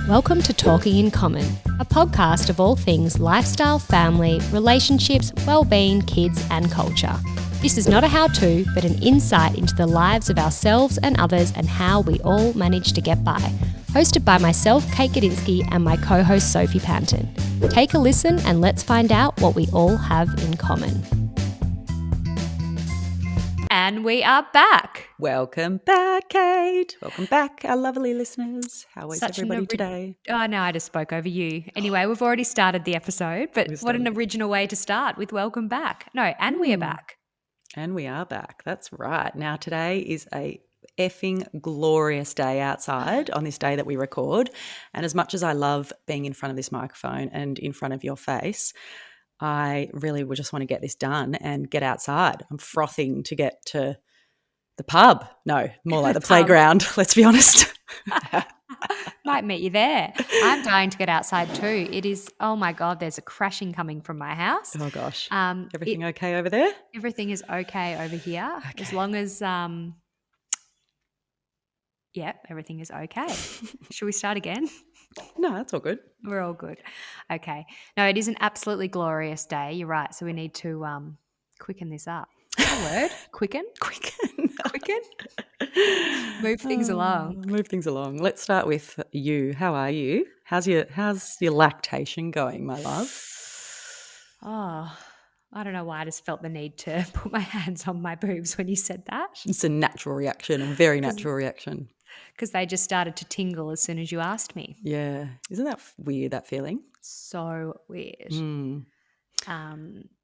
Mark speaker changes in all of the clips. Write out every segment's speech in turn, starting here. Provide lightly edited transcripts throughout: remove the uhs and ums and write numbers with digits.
Speaker 1: Welcome to Talking in Common, a podcast of all things lifestyle, family, relationships, well-being, kids and culture. This is not a how-to, but an insight into the lives of ourselves and others and how we all manage to get by. Hosted by myself, Kate Gadinsky, and my co-host, Sophie Panton. Take a listen and let's find out what we all have in common. And we are back.
Speaker 2: Welcome back, Kate. Welcome back, our lovely listeners. How is everybody today?
Speaker 1: Oh, no, I just spoke over you. Anyway, we've already started the episode, but what an original way to start with welcome back. No, and we are back.
Speaker 2: And we are back. That's right. Now, today is a effing glorious day outside on this day that we record. And as much as I love being in front of this microphone and in front of your face, I really would just want to get this done and get outside. I'm frothing to get to the pub. No, more like the playground, let's be honest.
Speaker 1: Might meet you there. I'm dying to get outside too. It is, oh my God, there's a crashing coming from my house.
Speaker 2: Oh gosh. Everything okay over there?
Speaker 1: Everything is okay over here. Okay. As long as, everything is okay. Should we start again?
Speaker 2: No, that's all good.
Speaker 1: We're all good. Okay. No, it is an absolutely glorious day. You're right. So we need to quicken this up. A word? Quicken?
Speaker 2: Quicken.
Speaker 1: Move things along.
Speaker 2: Move things along. Let's start with you. How are you? How's your lactation going, my love?
Speaker 1: Oh, I don't know why I just felt the need to put my hands on my boobs when you said that.
Speaker 2: It's a natural reaction, a very natural reaction.
Speaker 1: Because they just started to tingle as soon as you asked me.
Speaker 2: Yeah. Isn't that weird, that feeling?
Speaker 1: So weird.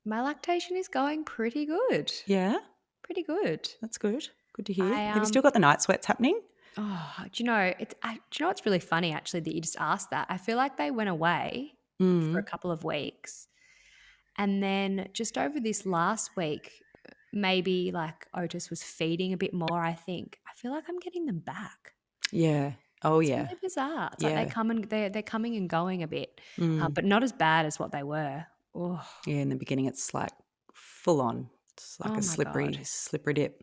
Speaker 1: My lactation is going pretty good.
Speaker 2: Yeah?
Speaker 1: Pretty good.
Speaker 2: That's good. Good to hear. Have you still got the night sweats happening?
Speaker 1: Oh, do you know what's really funny actually that you just asked that? I feel like they went away for a couple of weeks. And then just over this last week, maybe like Otis was feeding a bit more, I think. I feel like I'm getting them back.
Speaker 2: Yeah. Oh,
Speaker 1: it's
Speaker 2: yeah.
Speaker 1: Really bizarre. It's like they're coming and going a bit, but not as bad as what they were. Oh.
Speaker 2: Yeah, in the beginning it's like full on. It's like a slippery dip.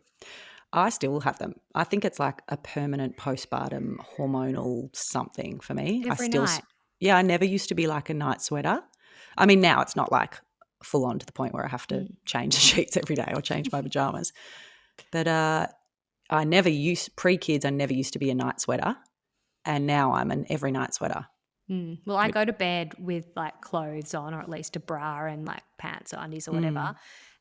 Speaker 2: I still have them. I think it's like a permanent postpartum hormonal something for me.
Speaker 1: Every night.
Speaker 2: Yeah, I never used to be like a night sweater. I mean, now it's not like full on to the point where I have to change the sheets every day or change my pajamas. But I never used, pre-kids, I never used to be a night sweater, and now I'm an every night sweater.
Speaker 1: Well, I go to bed with like clothes on, or at least a bra and like pants or undies or whatever,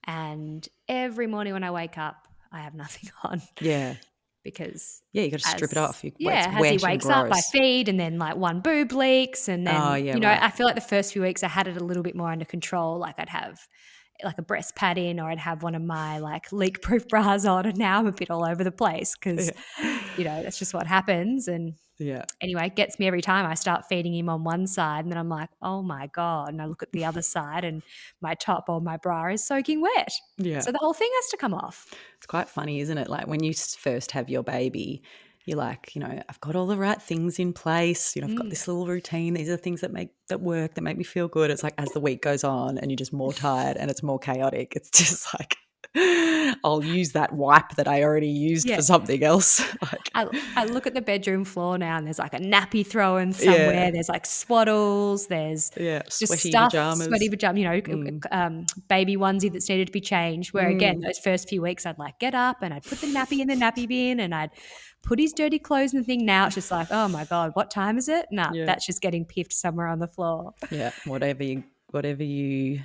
Speaker 1: and every morning when I wake up, I have nothing on.
Speaker 2: Yeah.
Speaker 1: Because
Speaker 2: you got to strip it off.
Speaker 1: As he wakes up, I feed, and then like one boob leaks, and then I feel like the first few weeks I had it a little bit more under control. Like I'd have like a breast pad in, or I'd have one of my like leak-proof bras on, and now I'm a bit all over the place because that's just what happens. And anyway, it gets me every time. I start feeding him on one side, and then I'm like, oh my God, and I look at the other side, and my top or my bra is soaking wet. Yeah. So the whole thing has to come off.
Speaker 2: It's quite funny, isn't it? Like when you first have your baby, you're like, I've got all the right things in place. I've got this little routine. These are the things that work, that make me feel good. It's like as the week goes on and you're just more tired and it's more chaotic, it's just like I'll use that wipe that I already used for something else.
Speaker 1: I look at the bedroom floor now and there's like a nappy thrown somewhere. Yeah. There's like swaddles. There's just sweaty pajamas, baby onesie that's needed to be changed. Where again, those first few weeks I'd like get up and I'd put the nappy in the nappy bin and I'd put his dirty clothes in the thing. Now it's just like, oh my God, what time is it? No, that's just getting piffed somewhere on the floor.
Speaker 2: Yeah, whatever you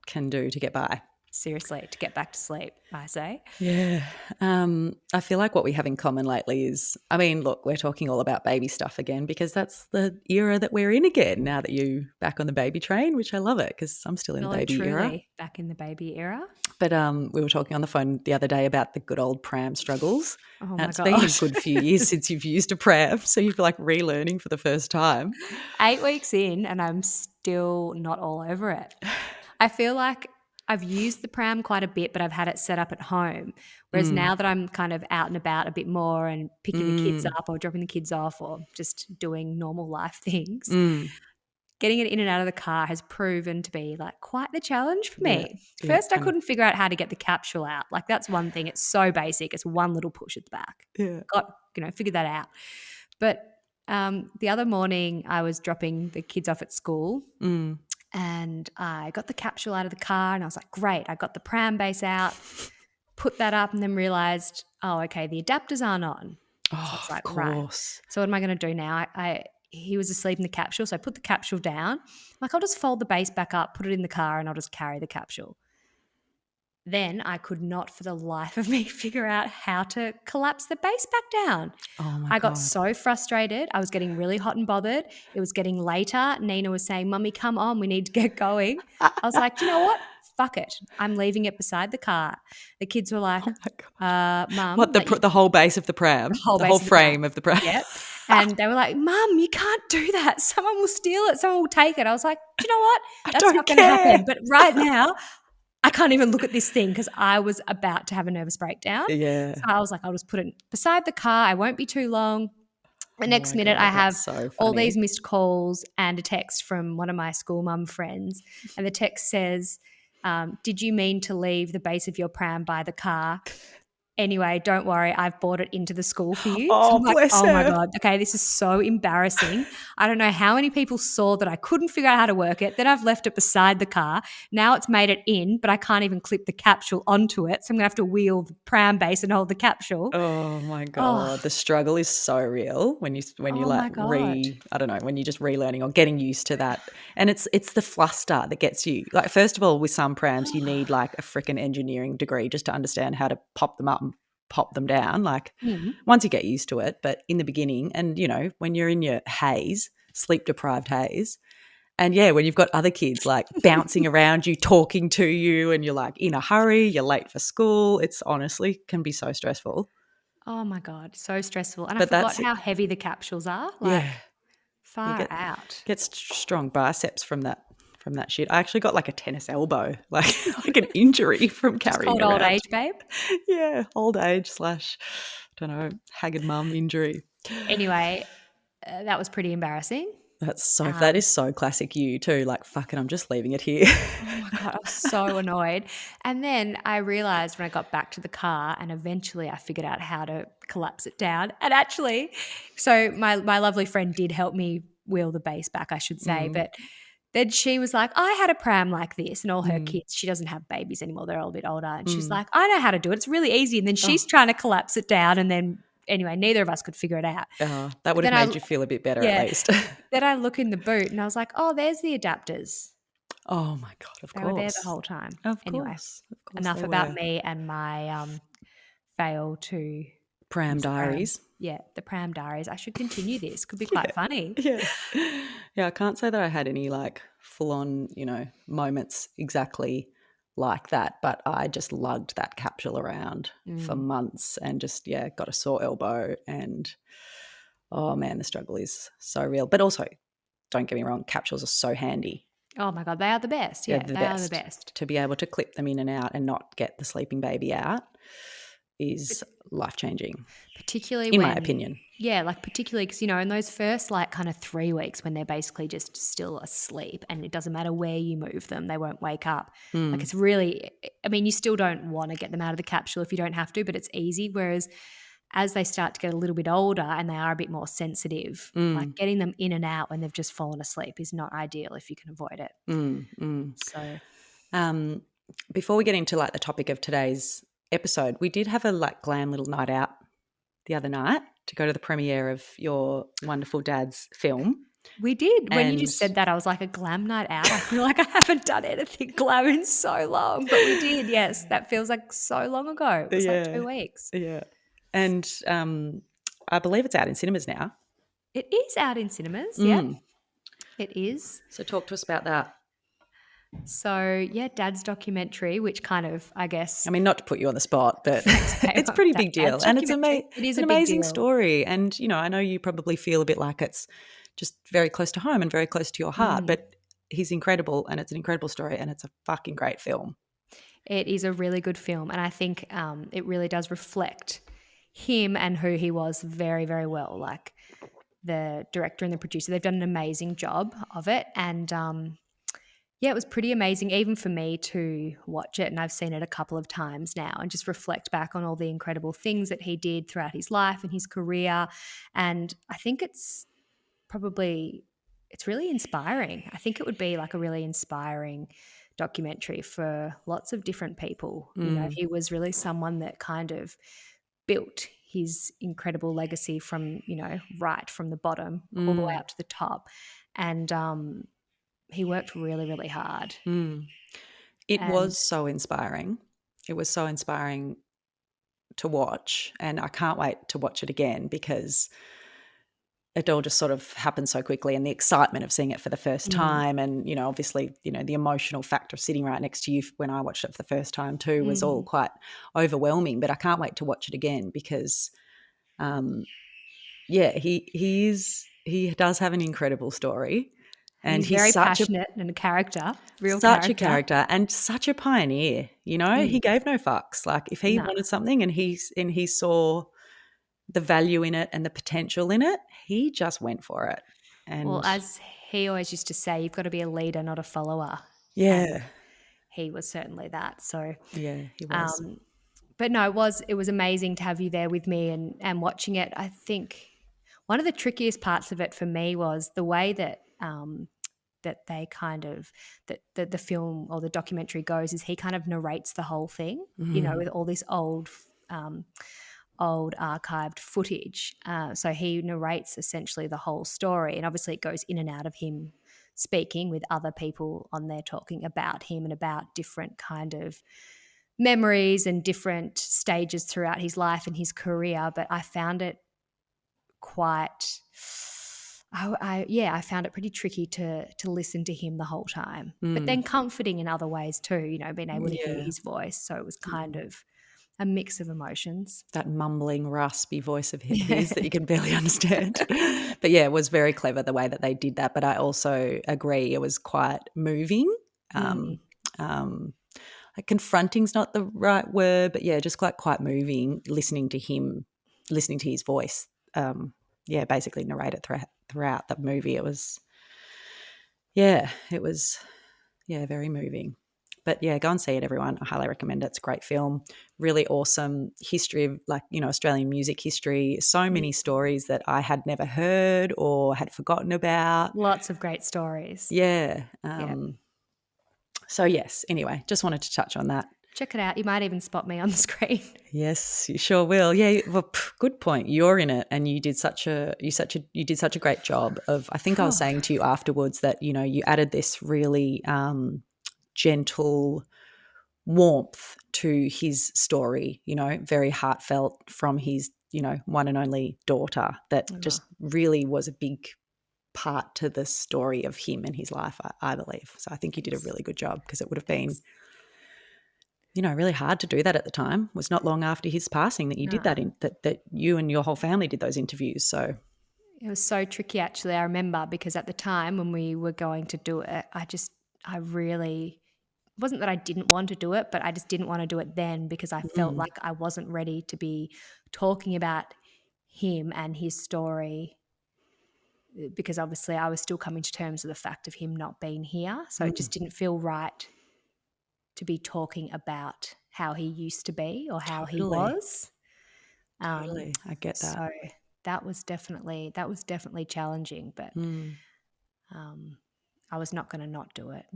Speaker 2: can do to get by.
Speaker 1: Seriously, to get back to sleep, I say.
Speaker 2: Yeah. I feel like what we have in common lately is, I mean, look, we're talking all about baby stuff again because that's the era that we're in again now that you're back on the baby train, which I love it because I'm still in the baby era.
Speaker 1: Back in the baby era.
Speaker 2: But we were talking on the phone the other day about the good old pram struggles.
Speaker 1: Oh my
Speaker 2: It's been a good few years since you've used a pram, so you're like relearning for the first time.
Speaker 1: 8 weeks in and I'm still not all over it. I feel like I've used the pram quite a bit, but I've had it set up at home. Whereas now that I'm kind of out and about a bit more and picking the kids up or dropping the kids off or just doing normal life things, getting it in and out of the car has proven to be like quite the challenge for me. First, I couldn't figure out how to get the capsule out. Like that's one thing. It's so basic. It's one little push at the back.
Speaker 2: Yeah.
Speaker 1: Figured that out. But the other morning I was dropping the kids off at school
Speaker 2: Mm.
Speaker 1: and I got the capsule out of the car and I was like, great, I got the pram base out, put that up and then realised, oh, okay, the adapters aren't on. So I
Speaker 2: Oh,
Speaker 1: was
Speaker 2: of
Speaker 1: like, right.
Speaker 2: course.
Speaker 1: So what am I going to do now? He was asleep in the capsule, so I put the capsule down. I'm like, I'll just fold the base back up, put it in the car and I'll just carry the capsule. Then I could not for the life of me figure out how to collapse the base back down.
Speaker 2: Oh, my
Speaker 1: I got
Speaker 2: God.
Speaker 1: so frustrated. I was getting really hot and bothered. It was getting later. Nina was saying, Mummy, come on, we need to get going. I was like, do you know what? Fuck it. I'm leaving it beside the car. The kids were like,
Speaker 2: Oh, my God.
Speaker 1: Mum.
Speaker 2: What, the whole base of the pram?
Speaker 1: The whole
Speaker 2: The
Speaker 1: base
Speaker 2: whole
Speaker 1: of the pram.
Speaker 2: frame of the pram?
Speaker 1: Yep. And they were like, Mum, you can't do that. Someone will steal it. Someone will take it. I was like, do you know what? That's not going to happen. But right now, I can't even look at this thing because I was about to have a nervous breakdown.
Speaker 2: Yeah.
Speaker 1: So I was like, I'll just put it beside the car. I won't be too long. The next minute, I have all these missed calls and a text from one of my school mum friends. And the text says, did you mean to leave the base of your pram by the car? Anyway, don't worry, I've brought it into the school for you.
Speaker 2: Oh,
Speaker 1: so I'm like,
Speaker 2: bless
Speaker 1: oh my
Speaker 2: her.
Speaker 1: God, okay, this is so embarrassing. I don't know how many people saw that I couldn't figure out how to work it. Then I've left it beside the car. Now it's made it in, but I can't even clip the capsule onto it. So I'm going to have to wheel the pram base and hold the capsule.
Speaker 2: Oh my God. The struggle is so real when you like I don't know, when you're just relearning or getting used to that. And it's the fluster that gets you. Like, first of all, with some prams, you need like a freaking engineering degree just to understand how to pop them up and pop them down. Like, once you get used to it, but in the beginning, and you know, when you're in your haze, sleep deprived haze, and yeah, when you've got other kids like bouncing around you, talking to you, and you're like in a hurry, you're late for school, it's honestly can be so stressful.
Speaker 1: Oh my God, so stressful. And I forgot how heavy the capsules are. Like, far out.
Speaker 2: Get strong biceps from that shit. I actually got like a tennis elbow, like an injury from carrying
Speaker 1: around.
Speaker 2: Old
Speaker 1: age, babe?
Speaker 2: Yeah, old age / I don't know, haggard mum injury.
Speaker 1: Anyway, that was pretty embarrassing.
Speaker 2: That is so classic you too. Like, fucking, I'm just leaving it here.
Speaker 1: Oh my God, I was so annoyed. And then I realised when I got back to the car and eventually I figured out how to collapse it down. And actually, so my lovely friend did help me wheel the base back, I should say. But then she was like, I had a pram like this and all her kids, she doesn't have babies anymore. They're all a bit older. And she's like, I know how to do it. It's really easy. And then she's trying to collapse it down and then anyway, neither of us could figure it out.
Speaker 2: That would have made you feel a bit better at least.
Speaker 1: Then I look in the boot and I was like, oh, there's the adapters.
Speaker 2: Oh my God, of course.
Speaker 1: They were there the whole time. Anyway,
Speaker 2: of course
Speaker 1: enough about me and my fail to
Speaker 2: pram diaries.
Speaker 1: Yeah, the pram diaries. I should continue this. Could be quite funny.
Speaker 2: Yeah, I can't say that I had any like full on, you know, moments exactly like that, but I just lugged that capsule around for months and just got a sore elbow, and oh man, the struggle is so real. But also, don't get me wrong, capsules are so handy.
Speaker 1: Oh my God, they are the best. Yeah, they are the best.
Speaker 2: To be able to clip them in and out and not get the sleeping baby out is life-changing.
Speaker 1: Particularly
Speaker 2: in my opinion.
Speaker 1: Yeah, like particularly because, you know, in those first like kind of 3 weeks when they're basically just still asleep and it doesn't matter where you move them, they won't wake up. Like it's really, I mean, you still don't want to get them out of the capsule if you don't have to, but it's easy. Whereas as they start to get a little bit older and they are a bit more sensitive, like getting them in and out when they've just fallen asleep is not ideal if you can avoid it.
Speaker 2: So before we get into like the topic of today's episode, we did have a like glam little night out the other night to go to the premiere of your wonderful dad's film.
Speaker 1: We did. When you just said that, I was like, a glam night out? I feel like I haven't done anything glam in so long, but we did, yes. That feels like so long ago. It was like 2 weeks.
Speaker 2: Yeah. And I believe it's out in cinemas now.
Speaker 1: It is out in cinemas, yeah. It is.
Speaker 2: So talk to us about that.
Speaker 1: So, yeah, Dad's documentary, which kind of, I guess.
Speaker 2: I mean, not to put you on the spot, but it's a pretty big deal. And it's an amazing story. And, you know, I know you probably feel a bit like it's just very close to home and very close to your heart, but he's incredible and it's an incredible story and it's a fucking great film.
Speaker 1: It is a really good film. And I think it really does reflect him and who he was very, very well. Like the director and the producer, they've done an amazing job of it. And yeah, it was pretty amazing even for me to watch it, and I've seen it a couple of times now and just reflect back on all the incredible things that he did throughout his life and his career. And I think it's probably it's really inspiring. I think it would be like a really inspiring documentary for lots of different people. He was really someone that kind of built his incredible legacy from, right from the bottom all the way up to the top. And he worked really, really hard.
Speaker 2: It was so inspiring. It was so inspiring to watch, and I can't wait to watch it again because it all just sort of happened so quickly, and the excitement of seeing it for the first time and, obviously, the emotional factor of sitting right next to you when I watched it for the first time too was all quite overwhelming, but I can't wait to watch it again because, he does have an incredible story. And
Speaker 1: he's very passionate and a character,
Speaker 2: such a character and such a pioneer, he gave no fucks. Like if he wanted something and he saw the value in it and the potential in it, he just went for it. And
Speaker 1: well, as he always used to say, you've got to be a leader, not a follower.
Speaker 2: Yeah.
Speaker 1: And he was certainly that. So
Speaker 2: yeah, he was.
Speaker 1: But no, it was amazing to have you there with me and watching it. I think one of the trickiest parts of it for me was the way that that they kind of that the film or the documentary goes is he kind of narrates the whole thing, with all this old archived footage. So he narrates essentially the whole story, and obviously it goes in and out of him speaking with other people on there talking about him and about different kind of memories and different stages throughout his life and his career. But I found it quite I found it pretty tricky to listen to him the whole time, but then comforting in other ways too, being able to hear his voice. So it was kind of a mix of emotions.
Speaker 2: That mumbling, raspy voice of his that you can barely understand. But yeah, it was very clever the way that they did that. But I also agree it was quite moving. Like confronting's not the right word, but yeah, just quite moving, listening to his voice. Basically narrate it throughout the movie. It was very moving. But yeah, go and see it, everyone. I highly recommend it. It's a great film. Really awesome history of Australian music history. So many stories that I had never heard or had forgotten about.
Speaker 1: Lots of great stories.
Speaker 2: Yeah. So yes, anyway, just wanted to touch on that.
Speaker 1: Check it out. You might even spot me on the screen.
Speaker 2: Yes, you sure will. Yeah, well, good point. You're in it, and you did such a great job of. I think I was saying to you afterwards that you added this really gentle warmth to his story. Very heartfelt from his one and only daughter. That just really was a big part to the story of him and his life. I believe. So I think you did a really good job because it would have been. Really hard to do that at the time. It was not long after his passing that you did that, that you and your whole family did those interviews. So
Speaker 1: it was so tricky, actually. I remember because at the time when we were going to do it, I really, it wasn't that I didn't want to do it, but I just didn't want to do it then because I felt like I wasn't ready to be talking about him and his story, because obviously I was still coming to terms with the fact of him not being here. So it just didn't feel right to be talking about how he used to be or how he was.
Speaker 2: Totally. I get that.
Speaker 1: So that was definitely challenging, but I was not going to not do it,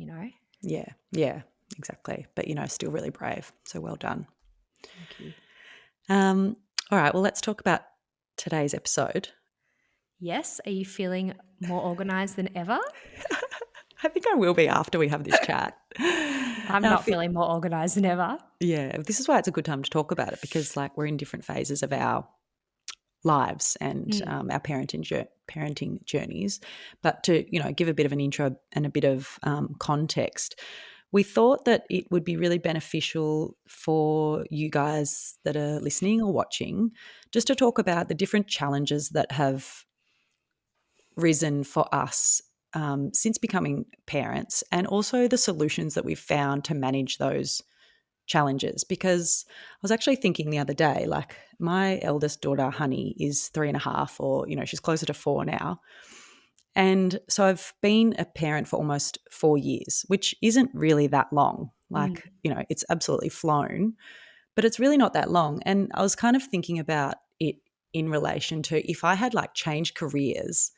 Speaker 2: Yeah, exactly. But, still really brave. So well done.
Speaker 1: Thank you.
Speaker 2: All right, well, let's talk about today's episode.
Speaker 1: Yes. Are you feeling more organised than ever?
Speaker 2: I think I will be after we have this chat.
Speaker 1: I'm not feeling more organised than ever.
Speaker 2: Yeah, this is why it's a good time to talk about it because we're in different phases of our lives and our parenting journeys. But to, give a bit of an intro and a bit of context, we thought that it would be really beneficial for you guys that are listening or watching just to talk about the different challenges that have risen for us since becoming parents, and also the solutions that we've found to manage those challenges. Because I was actually thinking the other day, my eldest daughter, Honey, is 3.5, or, she's closer to 4 now. And so I've been a parent for almost 4 years, which isn't really that long. It's absolutely flown, but it's really not that long. And I was kind of thinking about it in relation to if I had changed careers,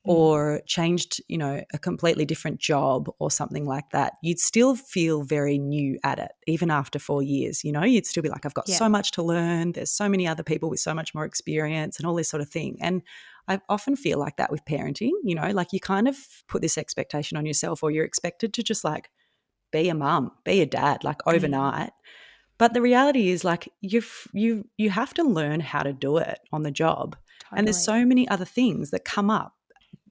Speaker 2: or changed, a completely different job or something like that, you'd still feel very new at it, even after 4 years. You'd still be like, I've got so much to learn. There's so many other people with so much more experience and all this sort of thing. And I often feel like that with parenting, like you kind of put this expectation on yourself, or you're expected to just like be a mum, be a dad, like overnight. But the reality is like you have to learn how to do it on the job. Totally. And there's so many other things that come up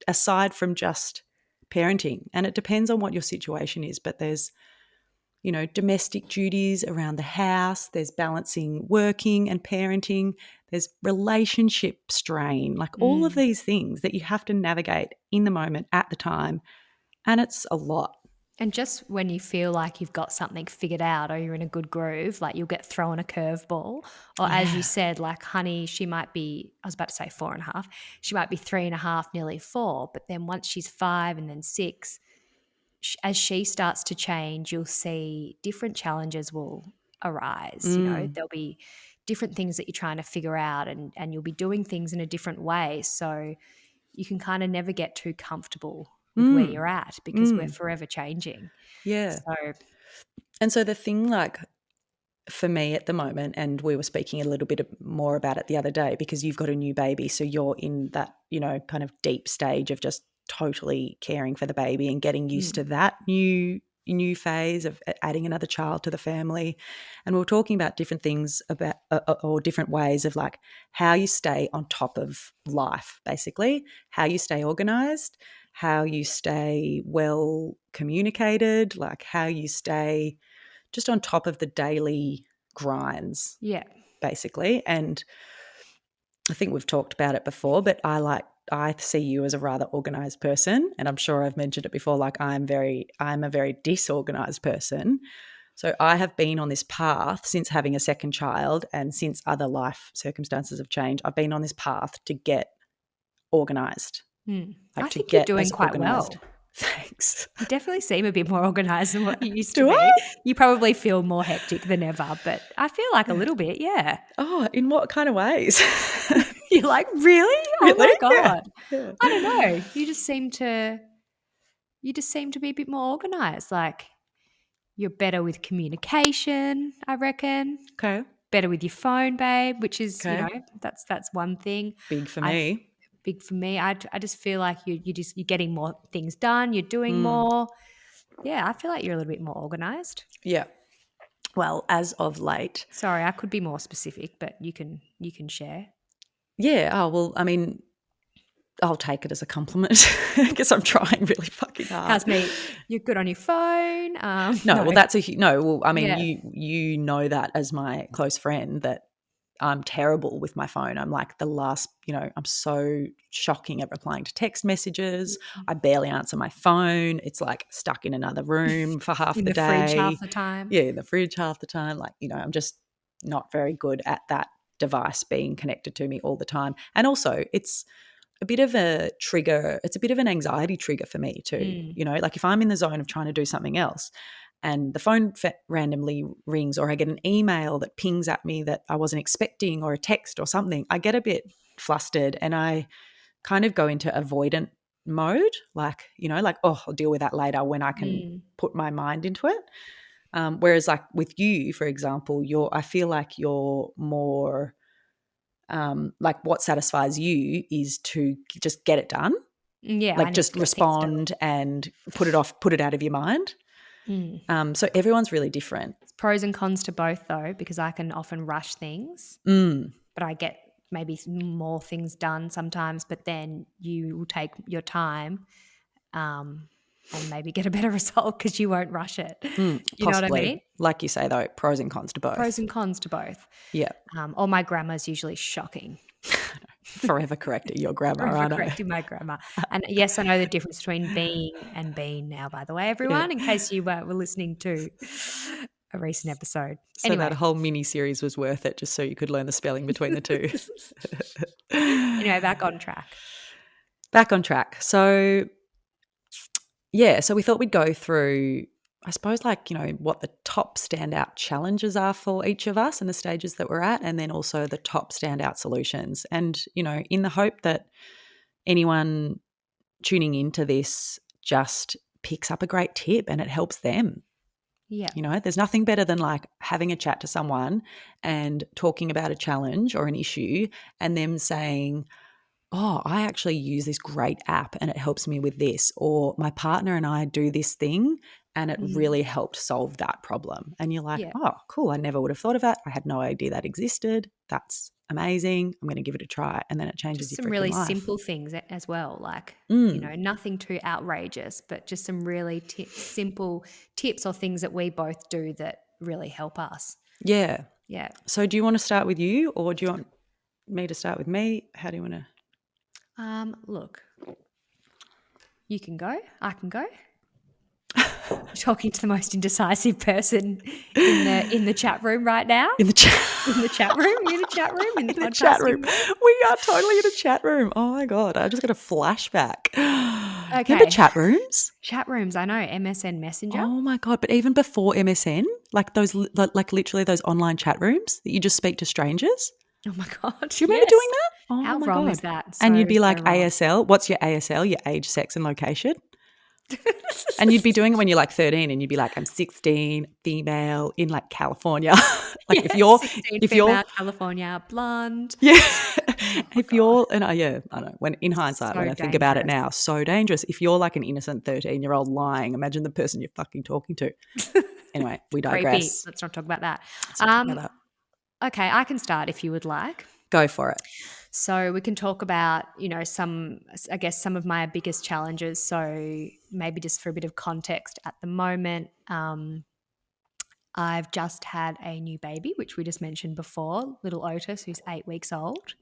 Speaker 2: aside from just parenting, and it depends on what your situation is, but there's domestic duties around the house, there's balancing working and parenting, there's relationship strain, like all of these things that you have to navigate in the moment at the time, and it's a lot.
Speaker 1: And just when you feel like you've got something figured out or you're in a good groove, like you'll get thrown a curveball. Or as you said, like honey, she might be, I was about to say 4.5, she might be 3.5, nearly 4. But then once she's 5 and then 6, as she starts to change, you'll see different challenges will arise. There'll be different things that you're trying to figure out, and you'll be doing things in a different way. So you can kind of never get too comfortable with where you're at, because we're forever changing.
Speaker 2: Yeah. So the thing, like, for me at the moment, and we were speaking a little bit more about it the other day, because you've got a new baby, so you're in that, kind of deep stage of just totally caring for the baby and getting used to that new phase of adding another child to the family. And we were talking about different things about or different ways of like how you stay on top of life, basically, how you stay organized, how you stay well communicated, like how you stay just on top of the daily grinds.
Speaker 1: Yeah.
Speaker 2: Basically. And I think we've talked about it before, but I see you as a rather organized person, and I'm sure I've mentioned it before, like I'm a very disorganized person. So I have been on this path since having a second child, and since other life circumstances have changed, I've been on this path to get organized.
Speaker 1: I think you're doing quite well.
Speaker 2: Thanks.
Speaker 1: You definitely seem a bit more organised than what you used to
Speaker 2: Do
Speaker 1: be.
Speaker 2: I?
Speaker 1: You probably feel more hectic than ever, but I feel like a little bit, yeah.
Speaker 2: Oh, in what kind of ways?
Speaker 1: You're like, really?
Speaker 2: Really?
Speaker 1: Oh my God.
Speaker 2: Yeah.
Speaker 1: I don't know. You just seem to be a bit more organised. Like you're better with communication, I reckon.
Speaker 2: Okay.
Speaker 1: Better with your phone, babe, which is, that's one thing.
Speaker 2: Big for me.
Speaker 1: Big for me. I just feel like you're getting more things done. You're doing more. Yeah, I feel like you're a little bit more organised.
Speaker 2: Yeah. Well, as of late.
Speaker 1: Sorry, I could be more specific, but you can share.
Speaker 2: Yeah. Oh, well, I mean, I'll take it as a compliment because I'm trying really fucking hard.
Speaker 1: How's me? You're good on your phone.
Speaker 2: No, well, that's no. Well, I mean, you know that as my close friend that I'm terrible with my phone. I'm like the last, I'm so shocking at replying to text messages. I barely answer my phone. It's like stuck in another room for half the day. In the
Speaker 1: fridge half the time.
Speaker 2: Yeah, in the fridge half the time. Like, I'm just not very good at that device being connected to me all the time. And also it's a bit of a trigger. It's a bit of an anxiety trigger for me too. Like if I'm in the zone of trying to do something else and the phone randomly rings, or I get an email that pings at me that I wasn't expecting, or a text or something, I get a bit flustered and I kind of go into avoidant mode. Like, oh, I'll deal with that later when I can put my mind into it. Whereas like with you, for example, I feel like you're more like what satisfies you is to just get it done.
Speaker 1: Yeah.
Speaker 2: Like just respond and put it out of your mind. So everyone's really different.
Speaker 1: It's pros and cons to both though, because I can often rush things, but I get maybe more things done sometimes, but then you will take your time and maybe get a better result because you won't rush it. You know what I mean?
Speaker 2: Like you say though, pros and cons to both.
Speaker 1: Pros and cons to both.
Speaker 2: Yeah.
Speaker 1: Or my grammar is usually shocking.
Speaker 2: Forever correcting your grammar,
Speaker 1: Forever correcting my grammar. And yes, I know the difference between being and been now, by the way, everyone, in case you were listening to a recent episode.
Speaker 2: So anyway, that whole mini series was worth it just so you could learn the spelling between the two.
Speaker 1: Anyway, back on track.
Speaker 2: Back on track. So, yeah, so we thought we'd go through, I suppose, like, what the top standout challenges are for each of us and the stages that we're at, and then also the top standout solutions. And, in the hope that anyone tuning into this just picks up a great tip and it helps them.
Speaker 1: Yeah.
Speaker 2: You know, there's nothing better than like having a chat to someone and talking about a challenge or an issue and them saying, oh, I actually use this great app and it helps me with this, or my partner and I do this thing and it really helped solve that problem. And you're like, oh, cool, I never would have thought of that. I had no idea that existed. That's amazing. I'm going to give it a try. And then it changes
Speaker 1: just
Speaker 2: your
Speaker 1: some
Speaker 2: freaking
Speaker 1: really
Speaker 2: life.
Speaker 1: simple things as well, like, you know, nothing too outrageous, but just some really simple tips or things that we both do that really help us.
Speaker 2: Yeah.
Speaker 1: Yeah.
Speaker 2: So do you want to start with you or do you want me to start with me? How do you want to?
Speaker 1: Look, you can go. I can go. Talking to the most indecisive person in the chat room right now.
Speaker 2: In the chat
Speaker 1: room, in the podcasting
Speaker 2: chat room.
Speaker 1: room.
Speaker 2: We are totally in a chat room. Oh my God, I just got a flashback.
Speaker 1: Okay.
Speaker 2: Remember chat rooms?
Speaker 1: Chat rooms, I know, MSN Messenger.
Speaker 2: Oh my God, but even before MSN, like those, like literally those online chat rooms that you just speak to strangers.
Speaker 1: Oh my God.
Speaker 2: Do you remember doing that? Oh
Speaker 1: How
Speaker 2: my
Speaker 1: wrong
Speaker 2: God.
Speaker 1: is that?
Speaker 2: And you'd be like
Speaker 1: wrong.
Speaker 2: ASL. What's your ASL? Your age, sex, and location. And you'd be doing it when you're like 13 and you'd be like, I'm 16, female in like California. Like if you're
Speaker 1: 16,
Speaker 2: if
Speaker 1: female,
Speaker 2: you're
Speaker 1: California, blonde.
Speaker 2: Yeah.
Speaker 1: Oh
Speaker 2: if you're and yeah, I know. When in hindsight,
Speaker 1: So
Speaker 2: when I think about it
Speaker 1: dangerous.
Speaker 2: now, so dangerous. If you're like an innocent 13-year-old lying, imagine the person you're fucking talking to. Anyway, we digress.
Speaker 1: Creepy. Let's not talk about that.
Speaker 2: Let's not talk about that.
Speaker 1: Okay, I can start if you would like.
Speaker 2: Go for it.
Speaker 1: So we can talk about, you know, some of my biggest challenges. So maybe just for a bit of context at the moment, I've just had a new baby, which we just mentioned before, little Otis, who's 8 weeks old.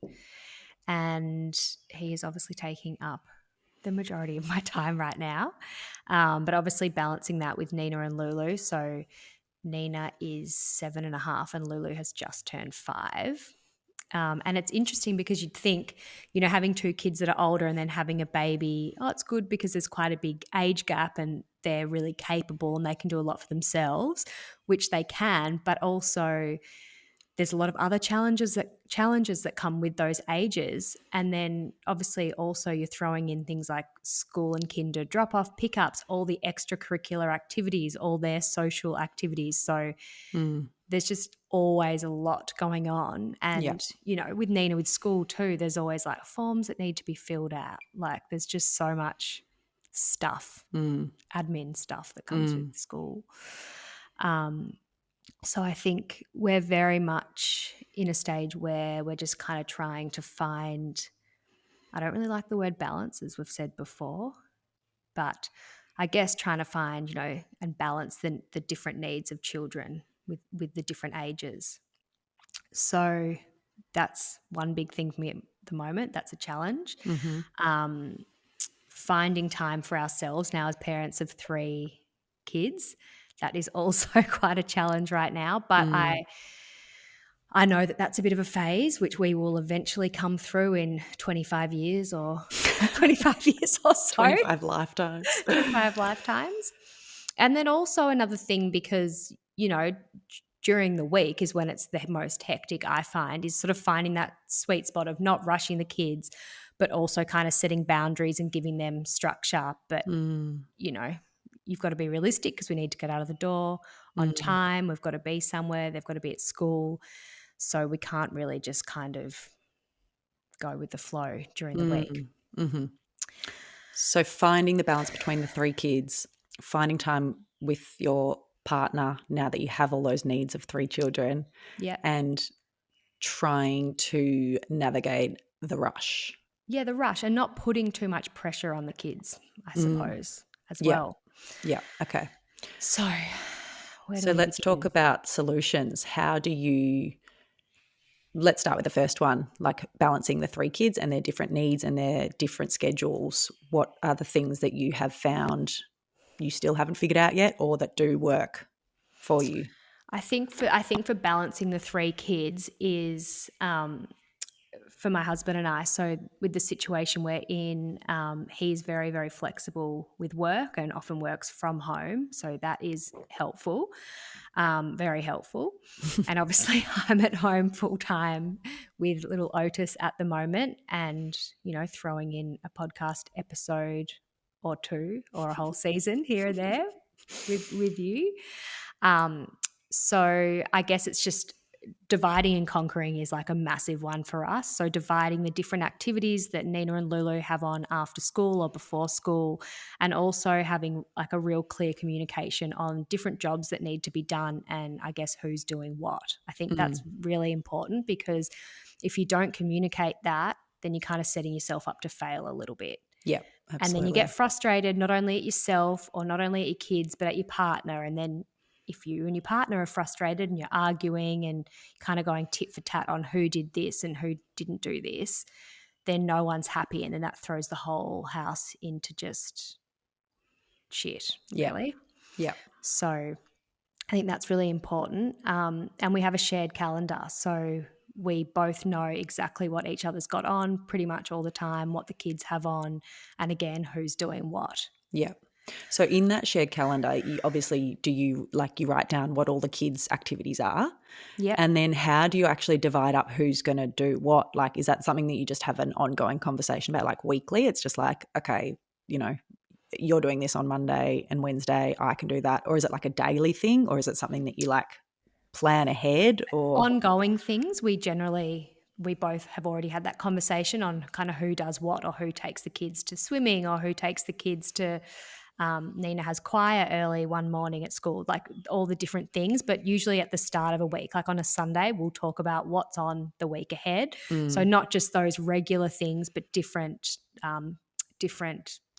Speaker 1: And he is obviously taking up the majority of my time right now. But obviously balancing that with Nina and Lulu. So Nina is 7.5 and Lulu has just turned 5. And it's interesting because you'd think, you know, having 2 kids that are older and then having a baby, oh, it's good because there's quite a big age gap and they're really capable and they can do a lot for themselves, which they can, but also there's a lot of other challenges that come with those ages. And then obviously also you're throwing in things like school and kinder drop-off, pickups, all the extracurricular activities, all their social activities. So there's just always a lot going on. And, you know, with Nina, with school too, there's always like forms that need to be filled out. Like there's just so much stuff, admin stuff that comes with school. So I think we're very much in a stage where we're just kind of trying to find, I don't really like the word balance, as we've said before, but I guess trying to find, you know, and balance the different needs of children with the different ages. So that's one big thing for me at the moment. That's a challenge. Finding time for ourselves now as parents of 3 kids, that is also quite a challenge right now. But I know that that's a bit of a phase, which we will eventually come through in 25 years or 25 years or so.
Speaker 2: 25 lifetimes.
Speaker 1: 25 lifetimes. And then also another thing, because, you know, during the week is when it's the most hectic, I find, is sort of finding that sweet spot of not rushing the kids, but also kind of setting boundaries and giving them structure. But, you know, you've got to be realistic because we need to get out of the door on time. We've got to be somewhere. They've got to be at school. So we can't really just kind of go with the flow during the week.
Speaker 2: So finding the balance between the 3 kids, finding time with your partner now that you have all those needs of 3 children, and trying to navigate the rush.
Speaker 1: Yeah, the rush, and not putting too much pressure on the kids, I suppose, as well.
Speaker 2: Yeah, okay.
Speaker 1: So
Speaker 2: let's talk about solutions. Let's start with the first one, like balancing the 3 kids and their different needs and their different schedules. What are the things that you have found you still haven't figured out yet or that do work for you?
Speaker 1: I think for balancing the 3 kids is for for my husband and I. So with the situation we're in, he's very, very flexible with work and often works from home. So that is helpful, very helpful. And obviously I'm at home full time with little Otis at the moment and, throwing in a podcast episode or two or a whole season here or there with you. So I guess it's just dividing and conquering is like a massive one for us. So dividing the different activities that Nina and Lulu have on after school or before school, and also having like a real clear communication on different jobs that need to be done and I guess who's doing what. I think that's really important, because if you don't communicate that, then you're kind of setting yourself up to fail a little bit.
Speaker 2: Yeah, absolutely.
Speaker 1: And then you get frustrated not only at yourself or not only at your kids, but at your partner. And then if you and your partner are frustrated and you're arguing and kind of going tit for tat on who did this and who didn't do this, then no one's happy. And then that throws the whole house into just shit, really.
Speaker 2: Yeah.
Speaker 1: So I think that's really important. And we have a shared calendar. So we both know exactly what each other's got on pretty much all the time, what the kids have on, and again, who's doing what.
Speaker 2: Yeah. So in that shared calendar, you write down what all the kids' activities are?
Speaker 1: Yeah.
Speaker 2: And then how do you actually divide up who's going to do what? Like, is that something that you just have an ongoing conversation about, like weekly? It's just like, okay, you're doing this on Monday and Wednesday, I can do that. Or is it like a daily thing, or is it something that you like plan ahead? Or
Speaker 1: ongoing things, we both have already had that conversation on kind of who does what, or who takes the kids to swimming, or who takes the kids to Nina has choir early one morning at school, like all the different things. But usually at the start of a week, like on a Sunday, we'll talk about what's on the week ahead. So not just those regular things, but different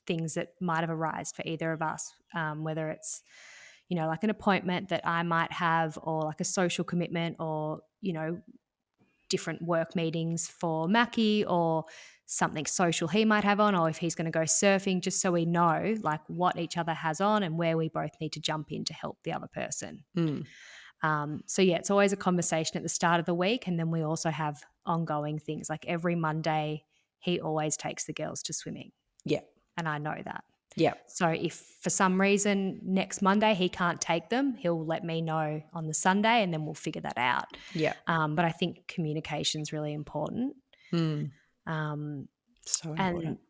Speaker 1: things that might have arisen for either of us, whether it's like an appointment that I might have, or like a social commitment, or different work meetings for Mackie, or something social he might have on, or if he's going to go surfing, just so we know like what each other has on and where we both need to jump in to help the other person. So yeah, it's always a conversation at the start of the week. And then we also have ongoing things, like every Monday he always takes the girls to swimming.
Speaker 2: Yeah.
Speaker 1: And I know that.
Speaker 2: Yeah.
Speaker 1: So if for some reason next Monday he can't take them, he'll let me know on the Sunday, and then we'll figure that out.
Speaker 2: Yeah.
Speaker 1: But I think communication is really important.
Speaker 2: So important.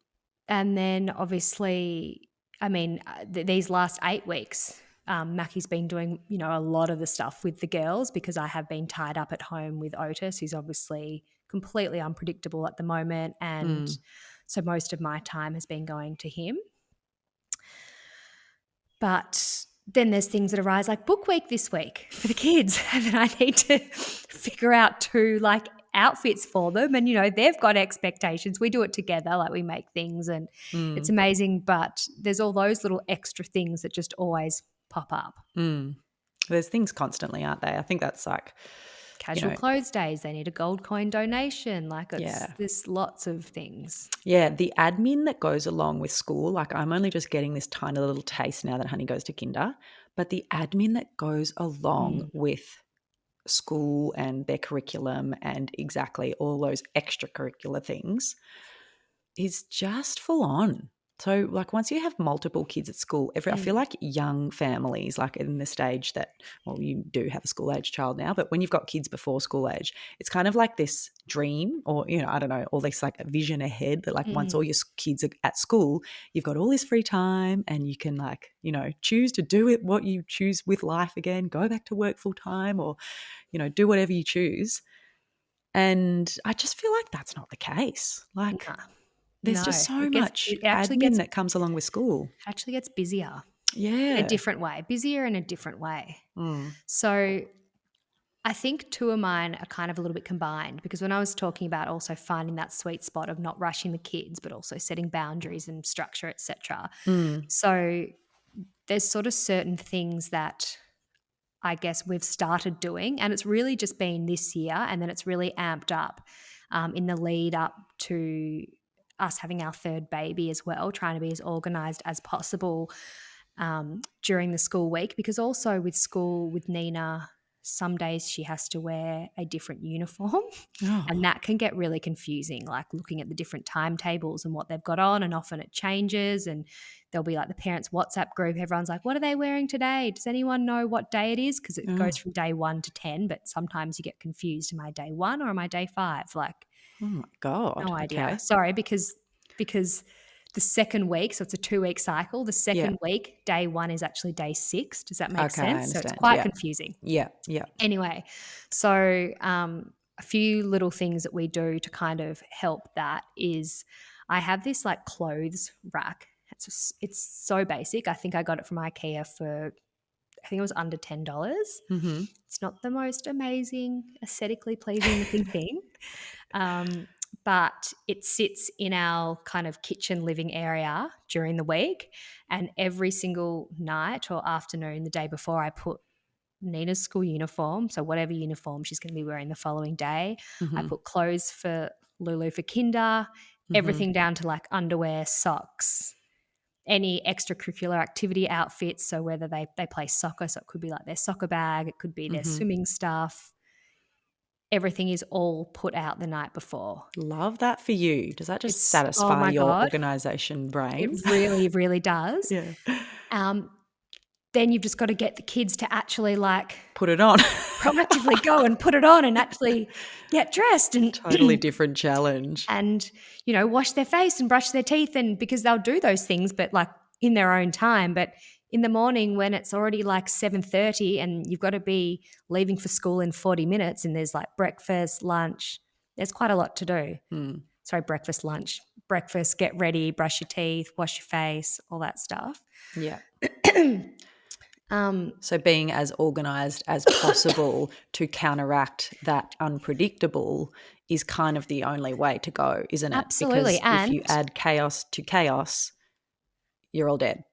Speaker 1: And then obviously, I mean, these last 8 weeks, Mackie's been doing, a lot of the stuff with the girls, because I have been tied up at home with Otis, who's obviously completely unpredictable at the moment. And so most of my time has been going to him. But then there's things that arise, like book week this week for the kids, and then I need to figure out 2 like outfits for them, and they've got expectations. We do it together, like we make things, and it's amazing. But there's all those little extra things that just always pop up.
Speaker 2: There's things constantly, aren't they? I think that's like
Speaker 1: casual clothes days, they need a gold coin donation, like there's lots of things.
Speaker 2: Yeah, the admin that goes along with school, like I'm only just getting this tiny little taste now that Honey goes to kinder, but the admin that goes along with school and their curriculum and exactly all those extracurricular things is just full on. So like once you have multiple kids at school, I feel like young families, like in the stage that, well, you do have a school age child now, but when you've got kids before school age, it's kind of like this dream, or, I don't know, all this like vision ahead that like once all your kids are at school, you've got all this free time and you can like, choose to do it, what you choose with life again, go back to work full time, or, do whatever you choose. And I just feel like that's not the case. Like, there's just so much admin that comes along with school.
Speaker 1: It actually gets busier.
Speaker 2: Yeah.
Speaker 1: In a different way. Busier in a different way. So I think 2 of mine are kind of a little bit combined, because when I was talking about also finding that sweet spot of not rushing the kids, but also setting boundaries and structure, etc. So there's sort of certain things that I guess we've started doing, and it's really just been this year, and then it's really amped up in the lead up to us having our 3rd baby as well, trying to be as organised as possible during the school week, because also with school with Nina some days she has to wear a different uniform and
Speaker 2: Oh.
Speaker 1: that can get really confusing, like looking at the different timetables and what they've got on, and often it changes, and there'll be like the parents' WhatsApp group. Everyone's like, what are they wearing today? Does anyone know what day it is? Because it goes from day 1 to 10, but sometimes you get confused. Am I day 1 or am I day 5? Like,
Speaker 2: Oh my God.
Speaker 1: no idea.
Speaker 2: Okay.
Speaker 1: Sorry, because the second week, so it's a 2-week cycle, the second week, day 1 is actually day 6. Does that make sense? So it's quite confusing.
Speaker 2: Yeah.
Speaker 1: Anyway, so a few little things that we do to kind of help that is I have this like clothes rack. It's so basic. I think I got it from IKEA for, I think it was under $10.
Speaker 2: Mm-hmm.
Speaker 1: It's not the most amazing, aesthetically pleasing looking thing. But it sits in our kind of kitchen living area during the week, and every single night or afternoon the day before, I put Nina's school uniform, so whatever uniform she's going to be wearing the following day. I put clothes for Lulu for kinder, everything down to like underwear, socks, any extracurricular activity outfits, so whether they play soccer, so it could be like their soccer bag, it could be their swimming stuff. Everything is all put out the night before.
Speaker 2: Love that for you. Does that just satisfy your organisation brain?
Speaker 1: It really, really does.
Speaker 2: Yeah.
Speaker 1: Then you've just got to get the kids to actually like
Speaker 2: put it on.
Speaker 1: proactively go and put it on and actually get dressed, and
Speaker 2: totally different challenge.
Speaker 1: And, you know, wash their face and brush their teeth, and because they'll do those things, but like in their own time. But in the morning when it's already like 7:30 and you've got to be leaving for school in 40 minutes and there's like breakfast, lunch, there's quite a lot to do. Sorry, breakfast, lunch, breakfast, get ready, brush your teeth, wash your face, all that stuff.
Speaker 2: Yeah. So being as organised as possible to counteract that unpredictable is kind of the only way to go, isn't it?
Speaker 1: Absolutely.
Speaker 2: Because if you add chaos to chaos, you're all dead.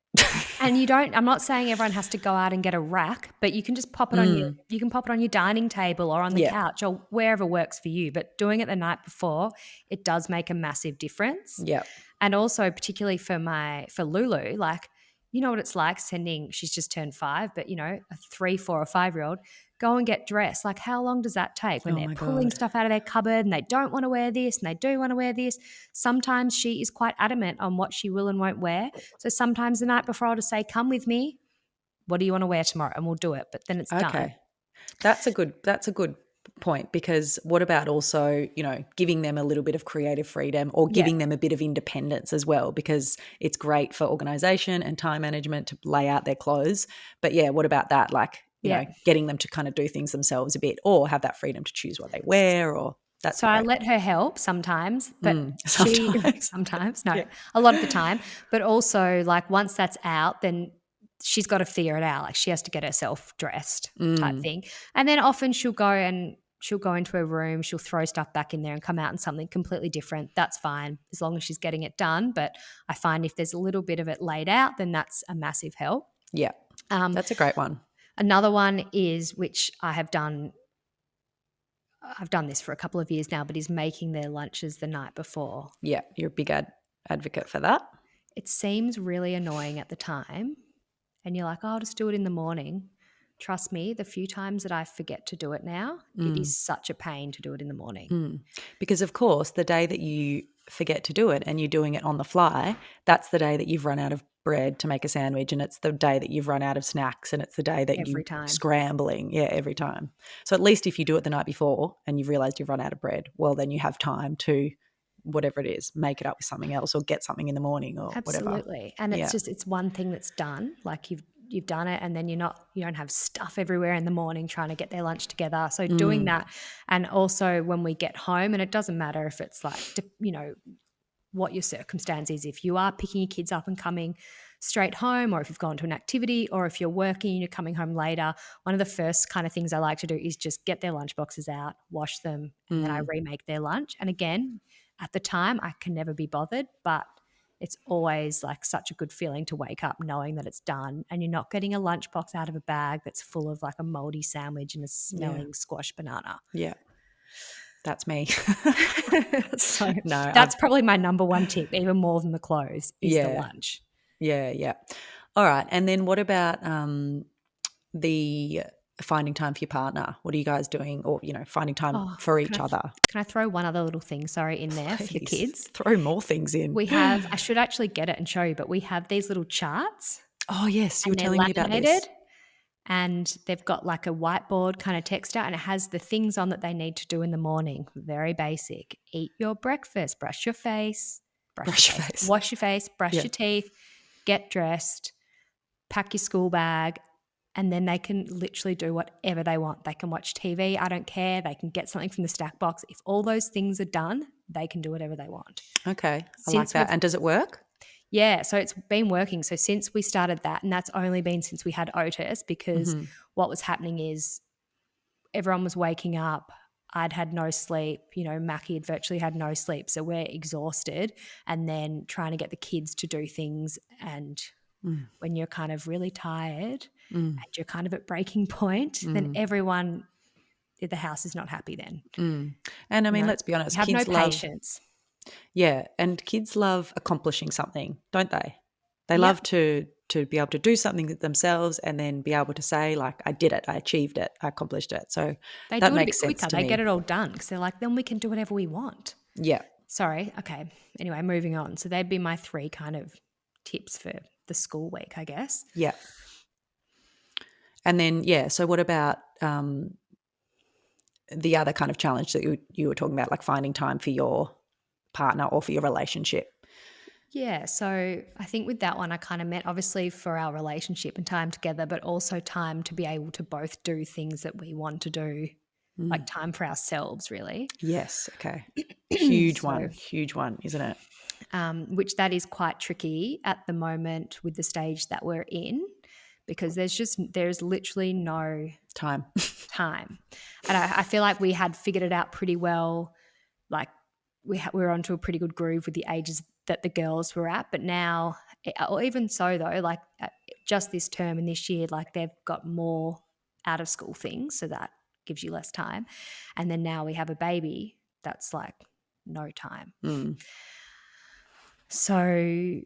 Speaker 1: And I'm not saying everyone has to go out and get a rack, but you can just pop it on you can pop it on your dining table or on the couch or wherever works for you. But doing it the night before, it does make a massive difference.
Speaker 2: Yeah.
Speaker 1: And also particularly for Lulu, like, you know what it's like she's just turned 5, but you know, a 3, 4 or 5-year-old, go and get dressed. Like, how long does that take when they're pulling stuff out of their cupboard and they don't want to wear this and they do want to wear this? Sometimes she is quite adamant on what she will and won't wear. So sometimes the night before I'll just say, come with me. What do you want to wear tomorrow? And we'll do it. But then it's done.
Speaker 2: That's a good point, because what about also, you know, giving them a little bit of creative freedom or giving them a bit of independence as well, because it's great for organisation and time management to lay out their clothes. But what about that? Like, you know, getting them to kind of do things themselves a bit or have that freedom to choose what they wear or that.
Speaker 1: So I let her help sometimes, but sometimes, a lot of the time. But also like once that's out, then she's got to figure it out. Like she has to get herself dressed type thing. And then often she'll go into her room, she'll throw stuff back in there and come out in something completely different. That's fine as long as she's getting it done. But I find if there's a little bit of it laid out, then that's a massive help.
Speaker 2: Yeah, that's a great one.
Speaker 1: Another one is, which I've done this for a couple of years now, but is making their lunches the night before.
Speaker 2: Yeah, you're a big advocate for that.
Speaker 1: It seems really annoying at the time. And you're like, oh, I'll just do it in the morning. Trust me, the few times that I forget to do it now, it is such a pain to do it in the morning.
Speaker 2: Because, of course, the day that you forget to do it and you're doing it on the fly, that's the day that you've run out of bread to make a sandwich, and it's the day that you've run out of snacks, and it's the day that you're scrambling. Yeah, every time. So at least if you do it the night before and you've realised you've run out of bread, well, then you have time to whatever it is, make it up with something else or get something in the morning or whatever.
Speaker 1: Absolutely. And it's one thing that's done. Like you've done it, and then you don't have stuff everywhere in the morning trying to get their lunch together. So doing that, and also when we get home, and it doesn't matter if it's like, you know, what your circumstance is. If you are picking your kids up and coming straight home, or if you've gone to an activity, or if you're working and you're coming home later, one of the first kind of things I like to do is just get their lunch boxes out, wash them, and then I remake their lunch. And again, at the time, I can never be bothered, but it's always like such a good feeling to wake up knowing that it's done, and you're not getting a lunchbox out of a bag that's full of like a moldy sandwich and a smelling squash banana.
Speaker 2: Yeah. That's me.
Speaker 1: So that's probably my number one tip, even more than the clothes, is the lunch.
Speaker 2: Yeah. All right. And then what about the finding time for your partner? What are you guys doing? Or, finding time
Speaker 1: Oh,
Speaker 2: for each other?
Speaker 1: can I throw one other little thing, in there for the
Speaker 2: Please,
Speaker 1: kids?
Speaker 2: throw more things in.
Speaker 1: I should actually get it and show you, but we have these little charts.
Speaker 2: Oh, yes, you were
Speaker 1: and they're
Speaker 2: telling me about
Speaker 1: laminated,
Speaker 2: this.
Speaker 1: and they've got like a whiteboard kind of text out, and it has the things on that they need to do in the morning. Very basic. Eat your breakfast, brush your face, wash your face, brush your teeth, get dressed, pack your school bag, and then they can literally do whatever they want. They can watch TV, I don't care. They can get something from the stack box. If all those things are done, they can do whatever they want.
Speaker 2: Okay, I like that. And does it work?
Speaker 1: Yeah, so it's been working. So since we started that, and that's only been since we had Otis, because what was happening is everyone was waking up. I'd had no sleep. Mackie had virtually had no sleep. So we're exhausted, and then trying to get the kids to do things. And when you're kind of really tired and you're kind of at breaking point, then everyone in the house is not happy then.
Speaker 2: And I mean, let's be honest,
Speaker 1: have
Speaker 2: kids
Speaker 1: no patience.
Speaker 2: Yeah, and kids love accomplishing something, don't they? They love to be able to do something themselves and then be able to say, like, I did it, I achieved it, I accomplished it. So
Speaker 1: they
Speaker 2: that
Speaker 1: do it
Speaker 2: makes
Speaker 1: a bit
Speaker 2: sense
Speaker 1: quicker.
Speaker 2: to
Speaker 1: They
Speaker 2: me.
Speaker 1: get it all done because they're like, then we can do whatever we want.
Speaker 2: Yeah.
Speaker 1: Sorry. Okay. Anyway, moving on. So they'd be my 3 kind of tips for the school week, I guess.
Speaker 2: Yeah. And then, so what about the other kind of challenge that you were talking about, like finding time for your partner or for your relationship?
Speaker 1: Yeah, so I think with that one, I kind of meant obviously for our relationship and time together, but also time to be able to both do things that we want to do, like time for ourselves, really.
Speaker 2: Yes, okay. Huge one, isn't it?
Speaker 1: Which that is quite tricky at the moment with the stage that we're in, because there's literally no
Speaker 2: time.
Speaker 1: And I feel like we had figured it out pretty well. Like we were onto a pretty good groove with the ages that the girls were at, but now, or even so though, like just this term and this year, like they've got more out of school things, so that gives you less time. And then now we have a baby that's like no time. So